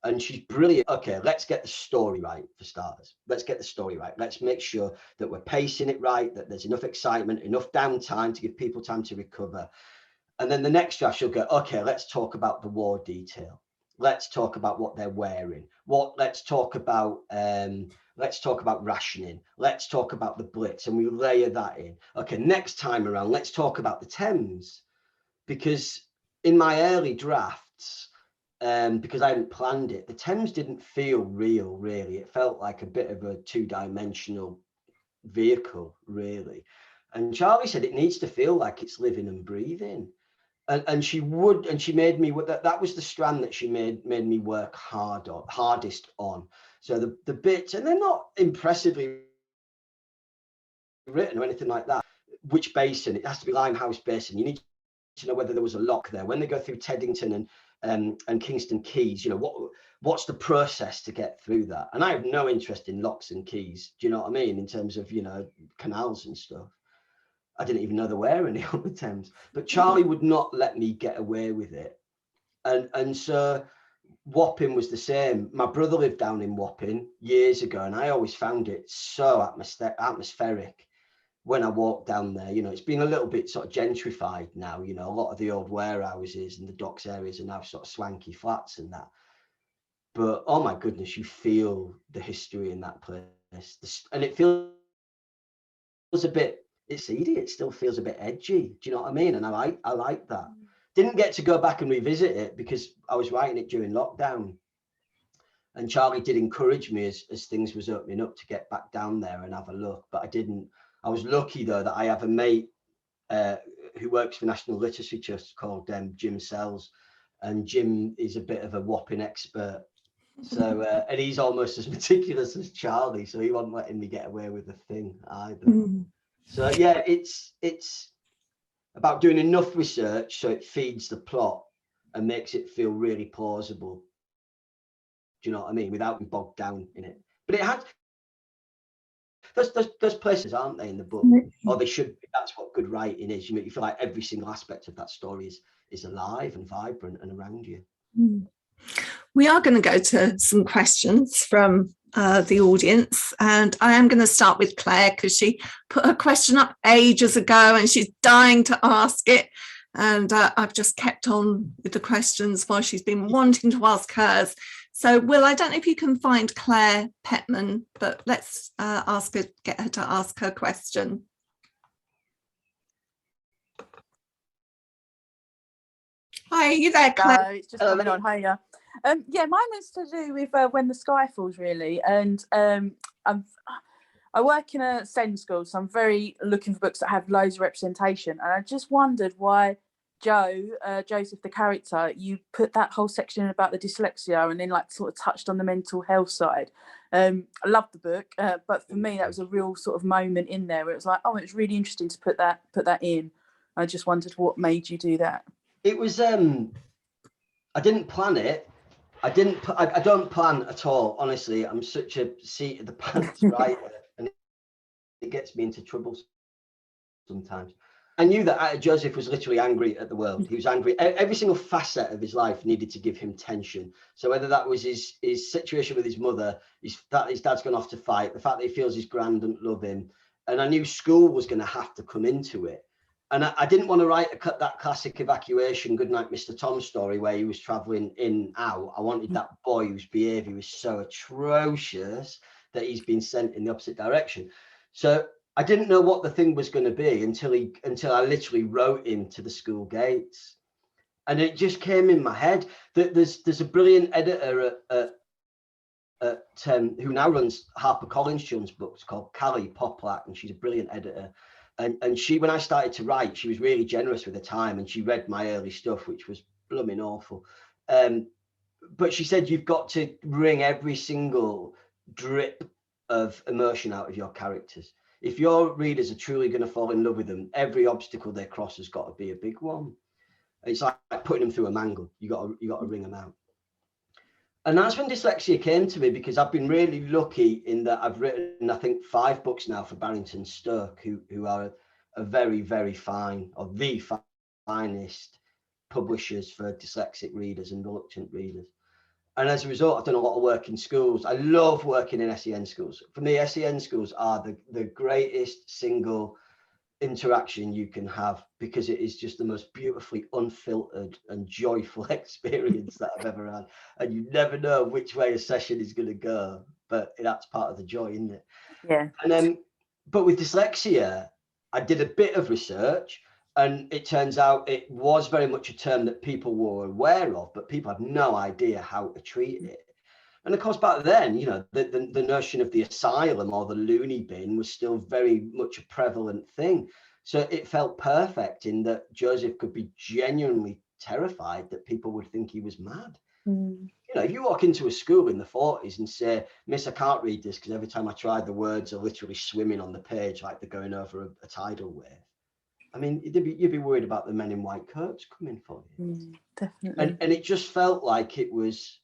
Speaker 2: And she's brilliant. Okay, let's get the story right for starters. Let's get the story right. Let's make sure that we're pacing it right, that there's enough excitement, enough downtime to give people time to recover. And then the next draft, she'll go, okay, let's talk about the war detail. Let's talk about what they're wearing. Let's talk about rationing. Let's talk about the Blitz, and we layer that in. Okay, next time around, let's talk about the Thames, because in my early drafts, because I hadn't planned it, the Thames didn't feel real, really. It felt like a bit of a 2-dimensional vehicle, really. And Charlie said it needs to feel like it's living and breathing. And she made me, that was the strand that she made me work hardest on. So the bits, and they're not impressively written or anything like that. Which basin? It has to be Limehouse Basin. You need to know whether there was a lock there. When they go through Teddington and Kingston Quays, what's the process to get through that? And I have no interest in locks and keys. Do you know what I mean? In terms of, canals and stuff. I didn't even know there were any on the Thames, but Charlie would not let me get away with it. And so Wapping was the same. My brother lived down in Wapping years ago, and I always found it so atmospheric. when I walk down there, it's been a little bit sort of gentrified now. A lot of the old warehouses and the docks areas are now sort of swanky flats and that. But oh my goodness, you feel the history in that place, and it feels a bit. It's seedy. It still feels a bit edgy. Do you know what I mean? And I like that. Didn't get to go back and revisit it because I was writing it during lockdown. And Charlie did encourage me as things was opening up to get back down there and have a look, but I didn't. I was lucky though that I have a mate who works for National Literacy Trust called Jim Sells, and Jim is a bit of a whopping expert. So and he's almost as meticulous as Charlie, so he wasn't letting me get away with a thing either. So yeah, it's about doing enough research so it feeds the plot and makes it feel really plausible. Do you know what I mean? Without being bogged down in it. But it had, there's places, aren't they, in the book, or they should be. That's what good writing is. You feel like every single aspect of that story is alive and vibrant and around you.
Speaker 1: We are going to go to some questions from the audience, and I am going to start with Claire because she put her question up ages ago and she's dying to ask it. And I've just kept on with the questions while she's been wanting to ask hers. So, Will, I don't know if you can find Claire Petman, but let's get her to ask her question. Hi, are you there, Claire?
Speaker 3: No, it's just coming on. Hiya. Yeah, mine was to do with When the Sky Falls, really. And I work in a SEND school, so I'm very looking for books that have loads of representation. And I just wondered why Joseph, the character, you put that whole section about the dyslexia and then sort of touched on the mental health side. I loved the book, but for me, that was a real sort of moment in there where it was like, oh, it's really interesting to put that in. I just wondered what made you do that.
Speaker 2: It was, I didn't plan it. I don't plan at all, honestly. I'm such a seat of the pants writer, and it gets me into trouble sometimes. I knew that Joseph was literally angry at the world. He was angry. Every single facet of his life needed to give him tension. So whether that was his situation with his mother, that his dad's gone off to fight, the fact that he feels his grand doesn't love him. And I knew school was going to have to come into it. And I didn't want to write that classic evacuation, Goodnight, Mr. Tom story where he was traveling in and out. I wanted that boy whose behavior was so atrocious that he's been sent in the opposite direction. So I didn't know what the thing was going to be until I literally wrote him to the school gates. And it just came in my head that there's a brilliant editor who now runs HarperCollins children's books called Callie Poplack, and she's a brilliant editor. And she, when I started to write, she was really generous with her time, and she read my early stuff, which was blooming awful. But she said, you've got to wring every single drip of emotion out of your characters. If your readers are truly going to fall in love with them, every obstacle they cross has got to be a big one. It's like putting them through a mangle. You got to wring them out. And that's when dyslexia came to me, because I've been really lucky in that I've written, I think, 5 books now for Barrington Stoke, who are a very, very fine, or the finest publishers for dyslexic readers and reluctant readers. And as a result, I've done a lot of work in schools. I love working in SEN schools. For me, SEN schools are the greatest single interaction you can have, because it is just the most beautifully unfiltered and joyful experience that I've ever had. And you never know which way a session is going to go, but that's part of the joy, isn't it?
Speaker 3: Yeah.
Speaker 2: And then, but with dyslexia, I did a bit of research, and it turns out it was very much a term that people were aware of, but people had no idea how to treat it. And of course, back then, the notion of the asylum or the loony bin was still very much a prevalent thing. So it felt perfect in that Joseph could be genuinely terrified that people would think he was mad. If you walk into a school in the 40s and say, Miss, I can't read this because every time I try, the words are literally swimming on the page like they're going over a tidal wave. I mean, you'd be worried about the men in white coats coming for you.
Speaker 3: Definitely.
Speaker 2: And it just felt like it was...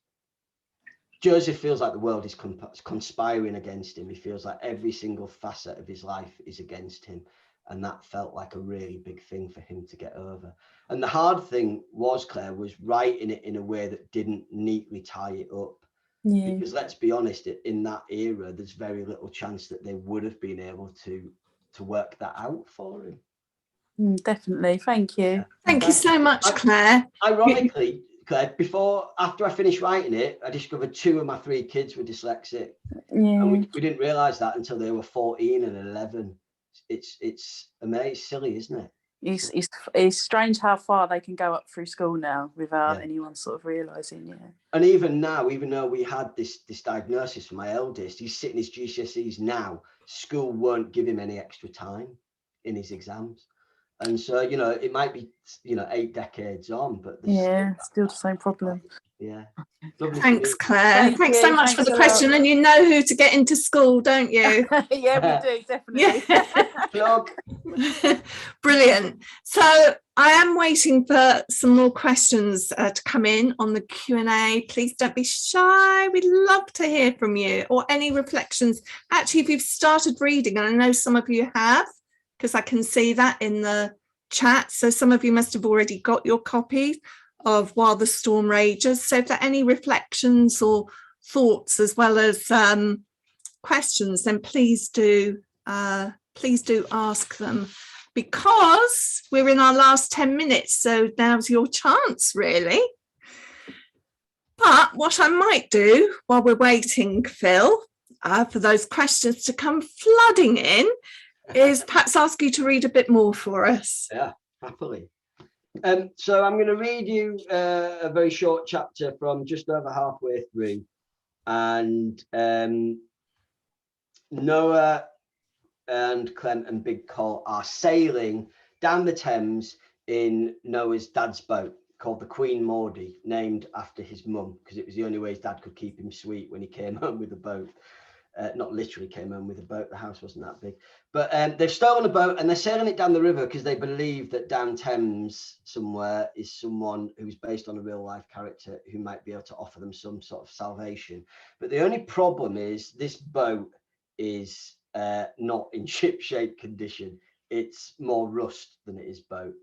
Speaker 2: Joseph feels like the world is conspiring against him. He feels like every single facet of his life is against him. And that felt like a really big thing for him to get over. And the hard thing was, Claire, was writing it in a way that didn't neatly tie it up. Because let's be honest, in that era, there's very little chance that they would have been able to to work that out for him.
Speaker 3: Definitely, thank you.
Speaker 1: Thank you so much, Claire.
Speaker 2: Ironically, Claire, after I finished writing it, I discovered 2 of my 3 kids were dyslexic.
Speaker 3: Yeah.
Speaker 2: And we didn't realise that until they were 14 and 11. It's amazing, silly, isn't it?
Speaker 3: It's strange how far they can go up through school now without anyone sort of realising. Yeah.
Speaker 2: And even now, even though we had this diagnosis for my eldest, he's sitting his GCSEs now. School won't give him any extra time in his exams. And so, you know, it might be, 8 decades on, but
Speaker 3: still the same problem.
Speaker 2: Yeah.
Speaker 1: Thanks, Claire. Thanks so much for the question. And you know who to get into school, don't you?
Speaker 3: Yeah, we do, definitely.
Speaker 1: Brilliant. So I am waiting for some more questions to come in on the Q&A. Please don't be shy. We'd love to hear from you, or any reflections. Actually, if you've started reading, and I know some of you have, because I can see that in the chat. So some of you must have already got your copy of While the Storm Rages. So if there are any reflections or thoughts as well as questions, then please do ask them, because we're in our last 10 minutes. So now's your chance, really. But what I might do while we're waiting, Phil, for those questions to come flooding in, is perhaps ask you to read a bit more for us.
Speaker 2: Yeah, happily. So I'm going to read you a very short chapter from just over halfway through. And Noah and Clem and Big Col are sailing down the Thames in Noah's dad's boat, called the Queen Maudie, named after his mum, because it was the only way his dad could keep him sweet when he came home with a boat. Not literally came home with a boat, the house wasn't that big. But they've stolen a boat and they're sailing it down the river because they believe that down Thames somewhere is someone who's based on a real life character who might be able to offer them some sort of salvation. But the only problem is this boat is not in ship-shape condition. It's more rust than it is boat.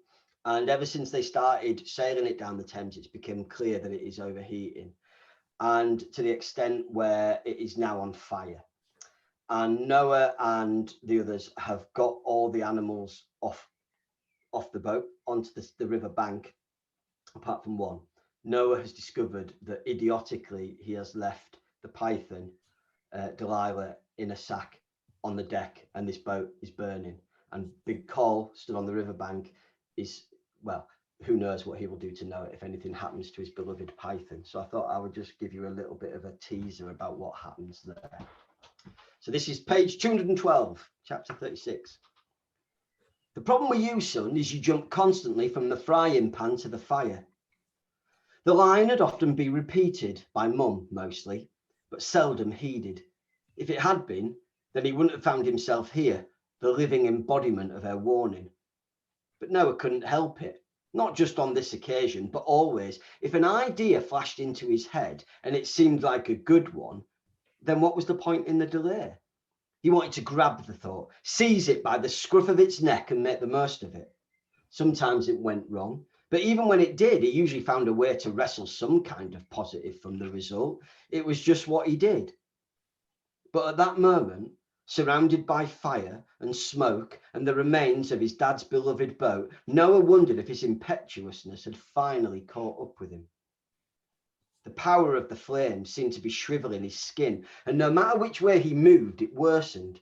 Speaker 2: And ever since they started sailing it down the Thames, it's become clear that it is overheating, and to the extent where it is now on fire. And Noah and the others have got all the animals off the boat onto the river bank, apart from one. Noah has discovered that idiotically he has left the python, Delilah, in a sack on the deck, and this boat is burning. And Big Col, stood on the riverbank, is, well, who knows what he will do to Noah if anything happens to his beloved python. So I thought I would just give you a little bit of a teaser about what happens there. So this is page 212, chapter 36. The problem with you, son, is you jump constantly from the frying pan to the fire. The line had often been repeated by Mum mostly, but seldom heeded. If it had been, then he wouldn't have found himself here, the living embodiment of her warning. But Noah couldn't help it. Not just on this occasion, but always. If an idea flashed into his head and it seemed like a good one, then what was the point in the delay? He wanted to grab the thought, seize it by the scruff of its neck and make the most of it. Sometimes it went wrong, but even when it did, he usually found a way to wrestle some kind of positive from the result. It was just what he did. But at that moment, surrounded by fire and smoke and the remains of his dad's beloved boat, Noah wondered if his impetuousness had finally caught up with him. The power of the flame seemed to be shriveling his skin, and no matter which way he moved, it worsened.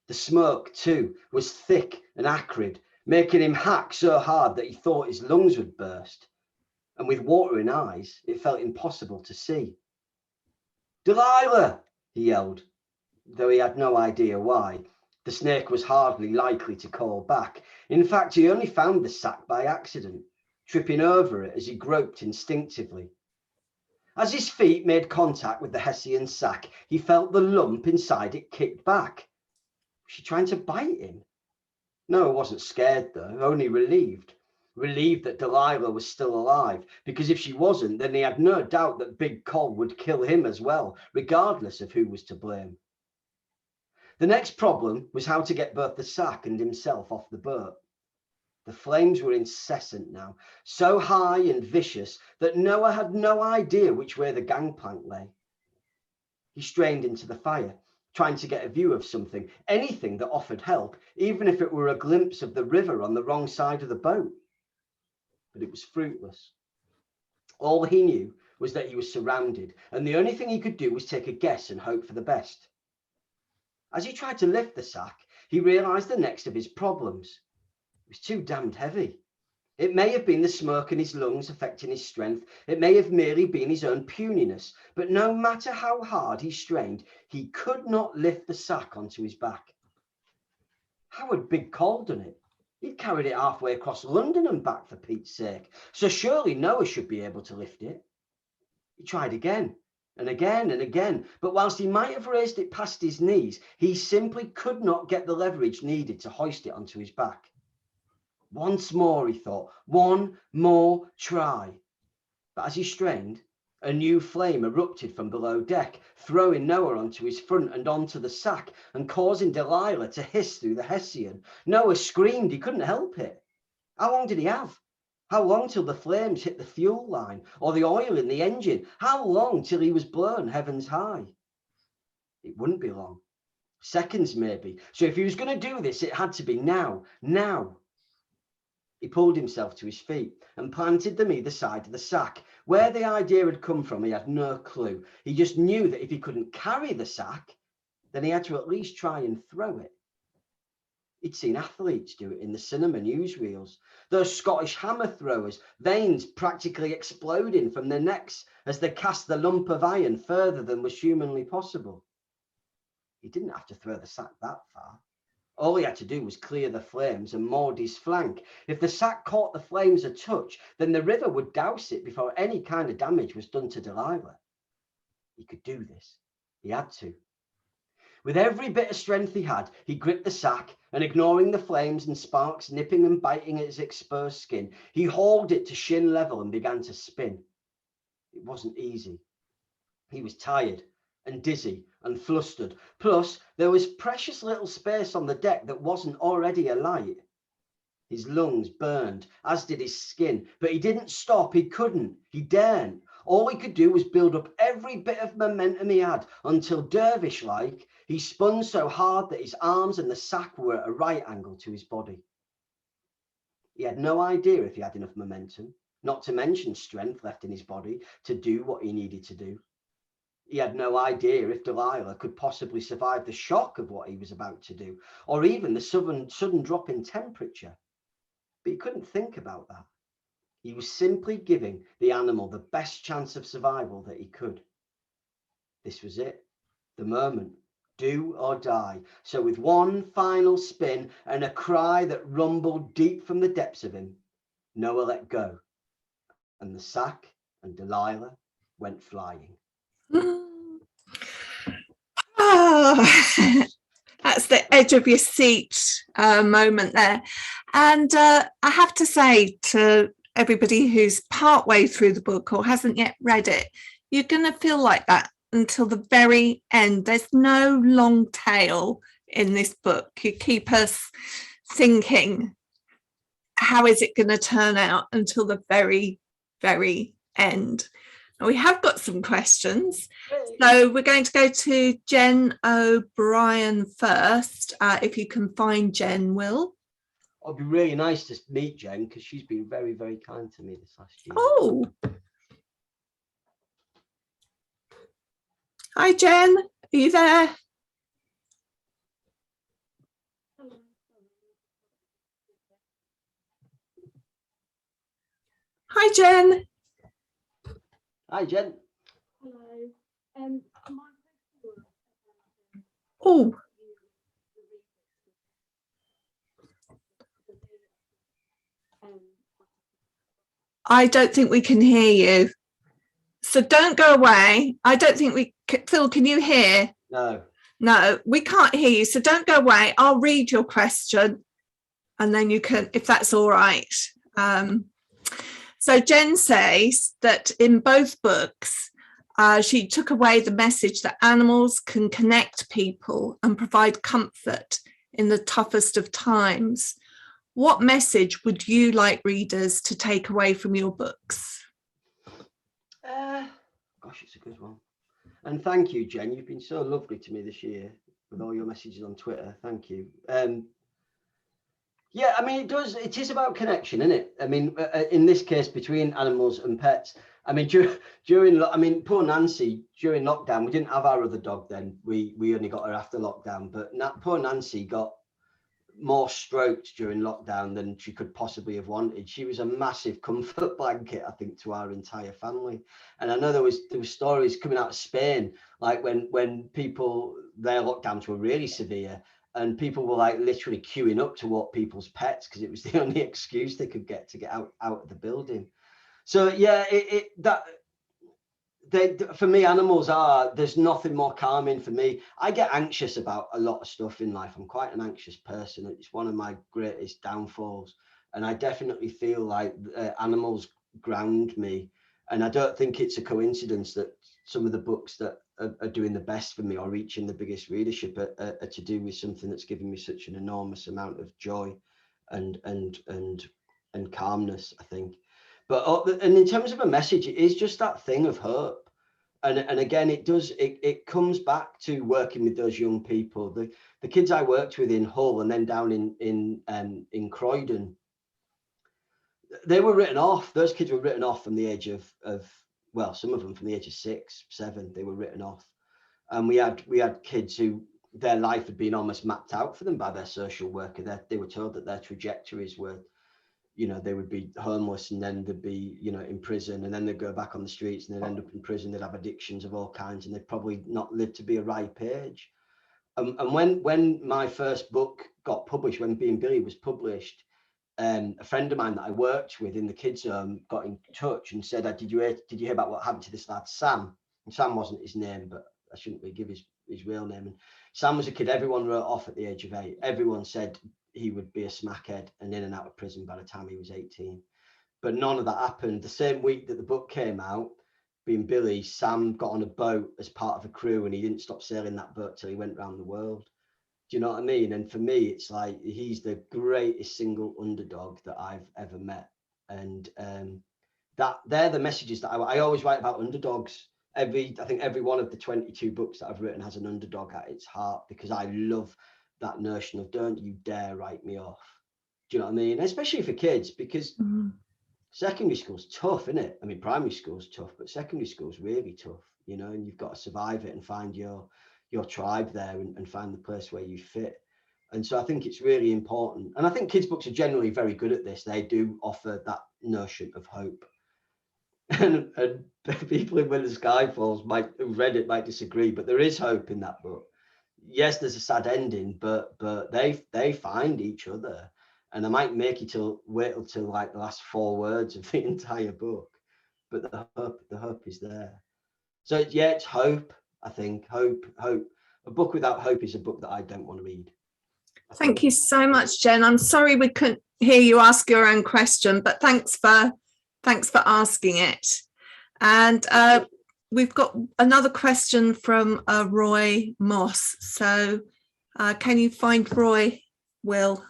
Speaker 2: The smoke, too, was thick and acrid, making him hack so hard that he thought his lungs would burst. And with watering eyes, it felt impossible to see. "Delilah!" he yelled, though he had no idea why. The snake was hardly likely to call back. In fact, he only found the sack by accident, tripping over it as he groped instinctively. As his feet made contact with the Hessian sack, he felt the lump inside it kick back. Was she trying to bite him? Noah wasn't scared, though, only relieved. Relieved that Delilah was still alive, because if she wasn't, then he had no doubt that Big Col would kill him as well, regardless of who was to blame. The next problem was how to get both the sack and himself off the boat. The flames were incessant now, so high and vicious that Noah had no idea which way the gangplank lay. He strained into the fire, trying to get a view of something, anything that offered help, even if it were a glimpse of the river on the wrong side of the boat. But it was fruitless. All he knew was that he was surrounded, and the only thing he could do was take a guess and hope for the best. As he tried to lift the sack, he realized the next of his problems. It was too damned heavy. It may have been the smoke in his lungs affecting his strength. It may have merely been his own puniness, but no matter how hard he strained, he could not lift the sack onto his back. How had Big Cole done it? He'd carried it halfway across London and back, for Pete's sake, so surely Noah should be able to lift it. He tried again and again and again, but whilst he might have raised it past his knees, he simply could not get the leverage needed to hoist it onto his back. Once more, he thought, one more try. But as he strained, a new flame erupted from below deck, throwing Noah onto his front and onto the sack and causing Delilah to hiss through the Hessian. Noah screamed, he couldn't help it. How long did he have? How long till the flames hit the fuel line or the oil in the engine? How long till he was blown heavens high? It wouldn't be long. Seconds maybe. So if he was going to do this, it had to be now. Now. He pulled himself to his feet and planted them either side of the sack. Where the idea had come from, he had no clue. He just knew that if he couldn't carry the sack, then he had to at least try and throw it. He'd seen athletes do it in the cinema newsreels. Those Scottish hammer throwers, veins practically exploding from their necks as they cast the lump of iron further than was humanly possible. He didn't have to throw the sack that far. All he had to do was clear the flames and mould his flank. If the sack caught the flames a touch, then the river would douse it before any kind of damage was done to Delilah. He could do this. He had to. With every bit of strength he had, he gripped the sack and, ignoring the flames and sparks nipping and biting at his exposed skin, he hauled it to shin level and began to spin. It wasn't easy. He was tired and dizzy and flustered. Plus, there was precious little space on the deck that wasn't already alight. His lungs burned, as did his skin, but he didn't stop. He couldn't. He daren't. All he could do was build up every bit of momentum he had until, dervish-like, he spun so hard that his arms and the sack were at a right angle to his body. He had no idea if he had enough momentum, not to mention strength left in his body, to do what he needed to do. He had no idea if Delilah could possibly survive the shock of what he was about to do, or even the sudden drop in temperature. But he couldn't think about that. He was simply giving the animal the best chance of survival that he could. This was it, the moment, do or die. So with one final spin and a cry that rumbled deep from the depths of him, Noah let go, and the sack and Delilah went flying.
Speaker 1: Oh, that's the edge of your seat moment there. And I have to say to everybody who's partway through the book or hasn't yet read it, you're going to feel like that until the very end. There's no long tail in this book. You keep us thinking, how is it going to turn out until the very, very end? We have got some questions. So we're going to go to Jen O'Brien first. If you can find Jen, Will.
Speaker 2: It'd be really nice to meet Jen because she's been very, very kind to me this last year.
Speaker 1: Oh. Hi, Jen. Are you there? Hi, Jen.
Speaker 2: Hi, Jen.
Speaker 4: Hello.
Speaker 1: Oh. I don't think we can hear you. So don't go away. I don't think we can. Phil, can you hear?
Speaker 2: No.
Speaker 1: No, we can't hear you. So don't go away. I'll read your question and then you can, if that's all right. So Jen says that in both books, she took away the message that animals can connect people and provide comfort in the toughest of times. What message would you like readers to take away from your books?
Speaker 2: Gosh, it's a good one. And thank you, Jen. You've been so lovely to me this year. with all your messages on Twitter. Thank you. Yeah, I mean, it is about connection, isn't it? I mean, in this case, between animals and pets. I mean, poor Nancy, during lockdown, we didn't have our other dog then. We only got her after lockdown, but poor Nancy got more stroked during lockdown than she could possibly have wanted. She was a massive comfort blanket, I think, to our entire family. And I know there was stories coming out of Spain, like when people, their lockdowns were really severe, and people were like literally queuing up to walk people's pets because it was the only excuse they could get to get out of the building. So yeah, for me, animals are, there's nothing more calming for me. I get anxious about a lot of stuff in life. I'm quite an anxious person. It's one of my greatest downfalls. And I definitely feel like animals ground me. And I don't think it's a coincidence that some of the books that are doing the best for me or reaching the biggest readership are to do with something that's given me such an enormous amount of joy and calmness, I think. But and in terms of a message, it is just that thing of hope. And again, it comes back to working with those young people. The kids I worked with in Hull and then down in Croydon, they were written off. Those kids were written off from the age of well, some of them from the age of 6, 7, they were written off. And we had kids who their life had been almost mapped out for them by their social worker. They were told that their trajectories were, they would be homeless and then they'd be, in prison, and then they'd go back on the streets and they'd end up in prison. They'd have addictions of all kinds and they'd probably not live to be a ripe age. And when my first book got published, when Being Billy was published, a friend of mine that I worked with in the kids' home got in touch and said, did you hear about what happened to this lad, Sam? And Sam wasn't his name, but I shouldn't really give his real name. And Sam was a kid everyone wrote off at the age of 8. Everyone said he would be a smackhead and in and out of prison by the time he was 18. But none of that happened. The same week that the book came out, Being Billy, Sam got on a boat as part of a crew and he didn't stop sailing that boat till he went around the world. Do you know what I mean? And for me, it's like he's the greatest single underdog that I've ever met. And that they're the messages that I always write about underdogs. I think every one of the 22 books that I've written has an underdog at its heart, because I love that notion of don't you dare write me off. Do you know what I mean? Especially for kids, because secondary school's tough, isn't it? I mean, primary school's tough, but secondary school's really tough, and you've got to survive it and find your tribe there and find the place where you fit. And so I think it's really important. And I think kids' books are generally very good at this. They do offer that notion of hope. And people in When the Sky Falls who've read it might disagree, but there is hope in that book. Yes, there's a sad ending, but they find each other. And I might make you wait until like the last 4 words of the entire book, but the hope is there. So yeah, it's hope. I think hope. A book without hope is a book that I don't want to read.
Speaker 1: Thank you so much, Jen. I'm sorry we couldn't hear you ask your own question, but thanks for asking it. And we've got another question from Roy Moss. So can you find Roy, Will?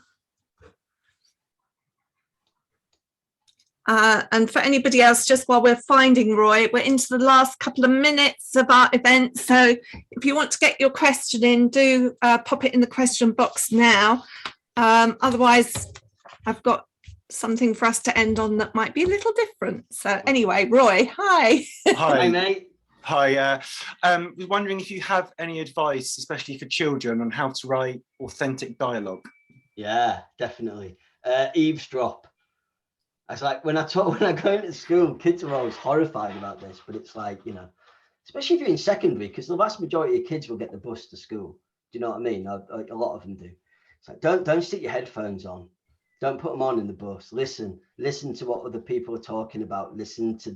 Speaker 1: And for anybody else, just while we're finding Roy, we're into the last couple of minutes of our event. So if you want to get your question in, do pop it in the question box now. Otherwise, I've got something for us to end on that might be a little different. So anyway, Roy, hi.
Speaker 2: Hi, mate.
Speaker 5: Hi. I was wondering if you have any advice, especially for children, on how to write authentic dialogue.
Speaker 2: Yeah, definitely. Eavesdrop. It's like when I go into school, kids are always horrified about this, but it's like, especially if you're in secondary, because the vast majority of kids will get the bus to school. Do you know what I mean? A lot of them do. It's like, don't stick your headphones on. Don't put them on in the bus. Listen to what other people are talking about. Listen to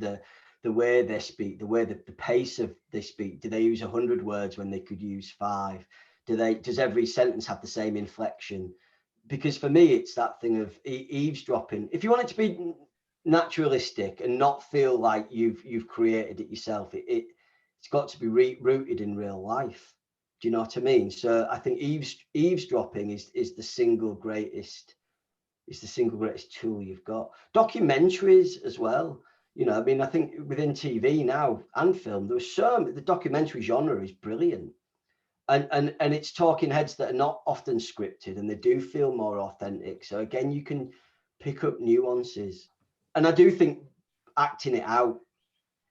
Speaker 2: the way they speak, the way that the pace of they speak. Do they use 100 words when they could use 5? Does every sentence have the same inflection? Because for me, it's that thing of eavesdropping. If you want it to be naturalistic and not feel like you've created it yourself, it's got to be rooted in real life. Do you know what I mean? So I think eavesdropping is the single greatest. It's the single greatest tool you've got. Documentaries as well. I mean, I think within TV now and film, the documentary genre is brilliant. and it's talking heads that are not often scripted, and they do feel more authentic. So again, you can pick up nuances, and I do think acting it out,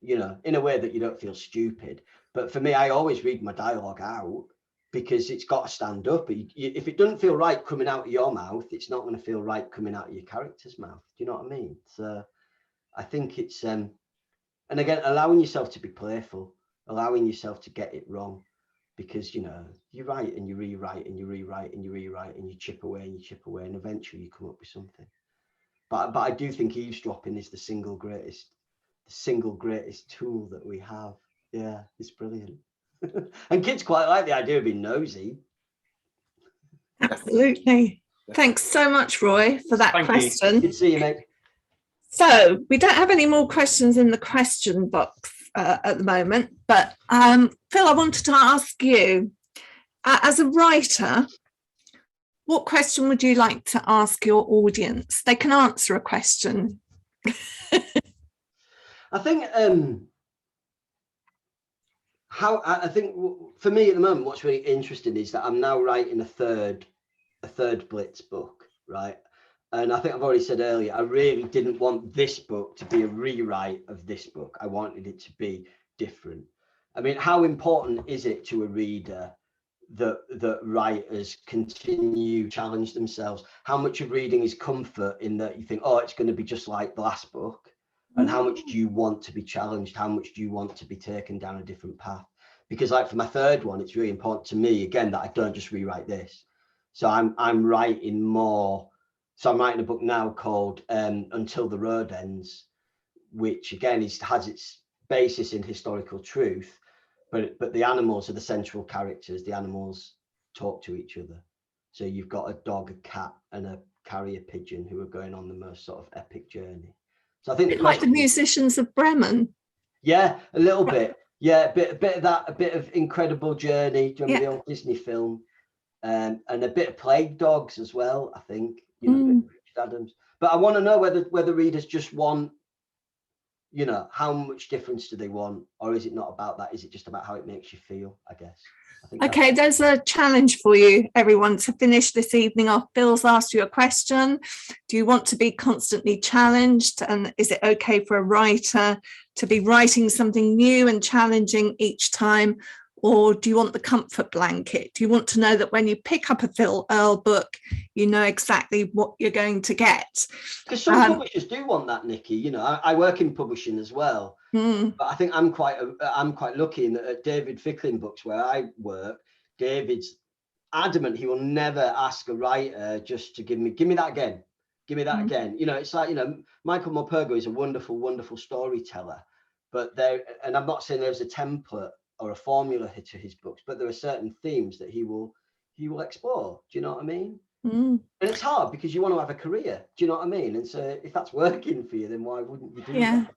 Speaker 2: you know, in a way that you don't feel stupid. But for me, I always read my dialogue out, because it's got to stand up. If it doesn't feel right coming out of your mouth, it's not going to feel right coming out of your character's mouth. Do you know what I mean? So I think it's, and again, allowing yourself to be playful, allowing yourself to get it wrong, because, you know, you write and you rewrite and you rewrite and you rewrite and you chip away and you chip away, and eventually you come up with something. But I do think eavesdropping is the single greatest tool that we have. Yeah, it's brilliant. And kids quite like the idea of being nosy.
Speaker 1: Absolutely. Thanks so much, Roy, for that question.
Speaker 2: Good to see you, mate.
Speaker 1: So we don't have any more questions in the question box at the moment, but Phil, I wanted to ask you, as a writer, what question would you like to ask your audience? They can answer a question.
Speaker 2: I think I think for me at the moment, what's really interesting is that I'm now writing a third Blitz book, right? And I think I've already said earlier, I really didn't want this book to be a rewrite of this book. I wanted it to be different. I mean, how important is it to a reader that writers continue to challenge themselves? How much of reading is comfort in that you think, oh, it's going to be just like the last book? And how much do you want to be challenged? How much do you want to be taken down a different path? Because like for my third one, it's really important to me, again, that I don't just rewrite this. So I'm writing more. So I'm writing a book now called Until the Road Ends, which again has its basis in historical truth, but the animals are the central characters. The animals talk to each other. So you've got a dog, a cat, and a carrier pigeon who are going on the most sort of epic journey. So I think
Speaker 1: like the musicians of Bremen.
Speaker 2: Yeah, a little bit. Yeah, a bit of that, a bit of Incredible Journey. Do you remember the old Disney film? And a bit of Plague Dogs as well, I think. You know, a bit of Richard Adams. But I want to know whether readers just want, you know, how much difference do they want, or is it not about that? Is it just about how it makes you feel, I guess?
Speaker 1: Okay, there's a challenge for you, everyone, to finish this evening off. Bill's asked you a question. Do you want to be constantly challenged? And is it okay for a writer to be writing something new and challenging each time? Or do you want the comfort blanket? Do you want to know that when you pick up a Phil Earle book, you know exactly what you're going to get?
Speaker 2: Because some publishers do want that, Nikki. You know, I work in publishing as well. But I think I'm quite lucky in that at David Fickling Books, where I work, David's adamant he will never ask a writer just to give me that again. Give me that again. You know, it's like, you know, Michael Morpurgo is a wonderful, wonderful storyteller. But and I'm not saying there's a template or a formula to his books, but there are certain themes that he will explore. Do you know what I mean? And it's hard because you want to have a career. Do you know what I mean? And so if that's working for you, then why wouldn't you do that?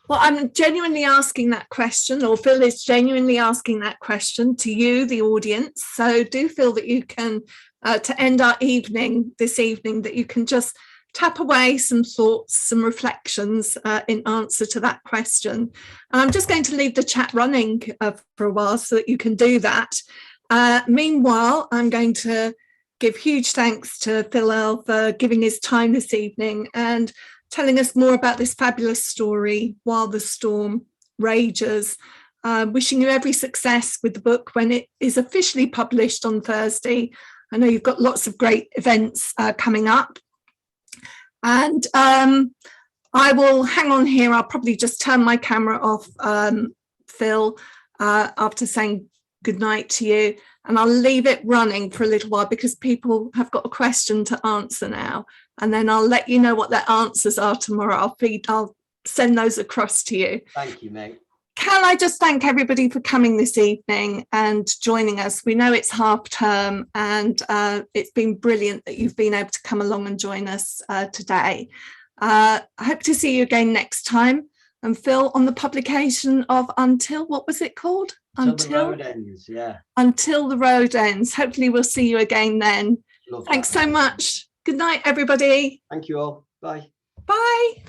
Speaker 1: Well, I'm genuinely asking that question, or Phil is genuinely asking that question to you, the audience. So do feel that you can, to end our evening this evening, that you can just tap away some thoughts, some reflections in answer to that question. And I'm just going to leave the chat running for a while so that you can do that. Meanwhile, I'm going to give huge thanks to Phil Earle for giving his time this evening and telling us more about this fabulous story, While the Storm Rages. Wishing you every success with the book when it is officially published on Thursday. I know you've got lots of great events coming up. And I will hang on here. I'll probably just turn my camera off, Phil, after saying good night to you. And I'll leave it running for a little while because people have got a question to answer now. And then I'll let you know what their answers are tomorrow. I'll send those across to you.
Speaker 2: Thank you, mate.
Speaker 1: Can I just thank everybody for coming this evening and joining us? We know it's half term and it's been brilliant that you've been able to come along and join us today. I hope to see you again next time. And Phil, on the publication of Until, what was it called?
Speaker 2: Until the Road Ends, yeah.
Speaker 1: Until the Road Ends. Hopefully we'll see you again then. Thanks so much. Good night, everybody.
Speaker 2: Thank you all. Bye.
Speaker 1: Bye.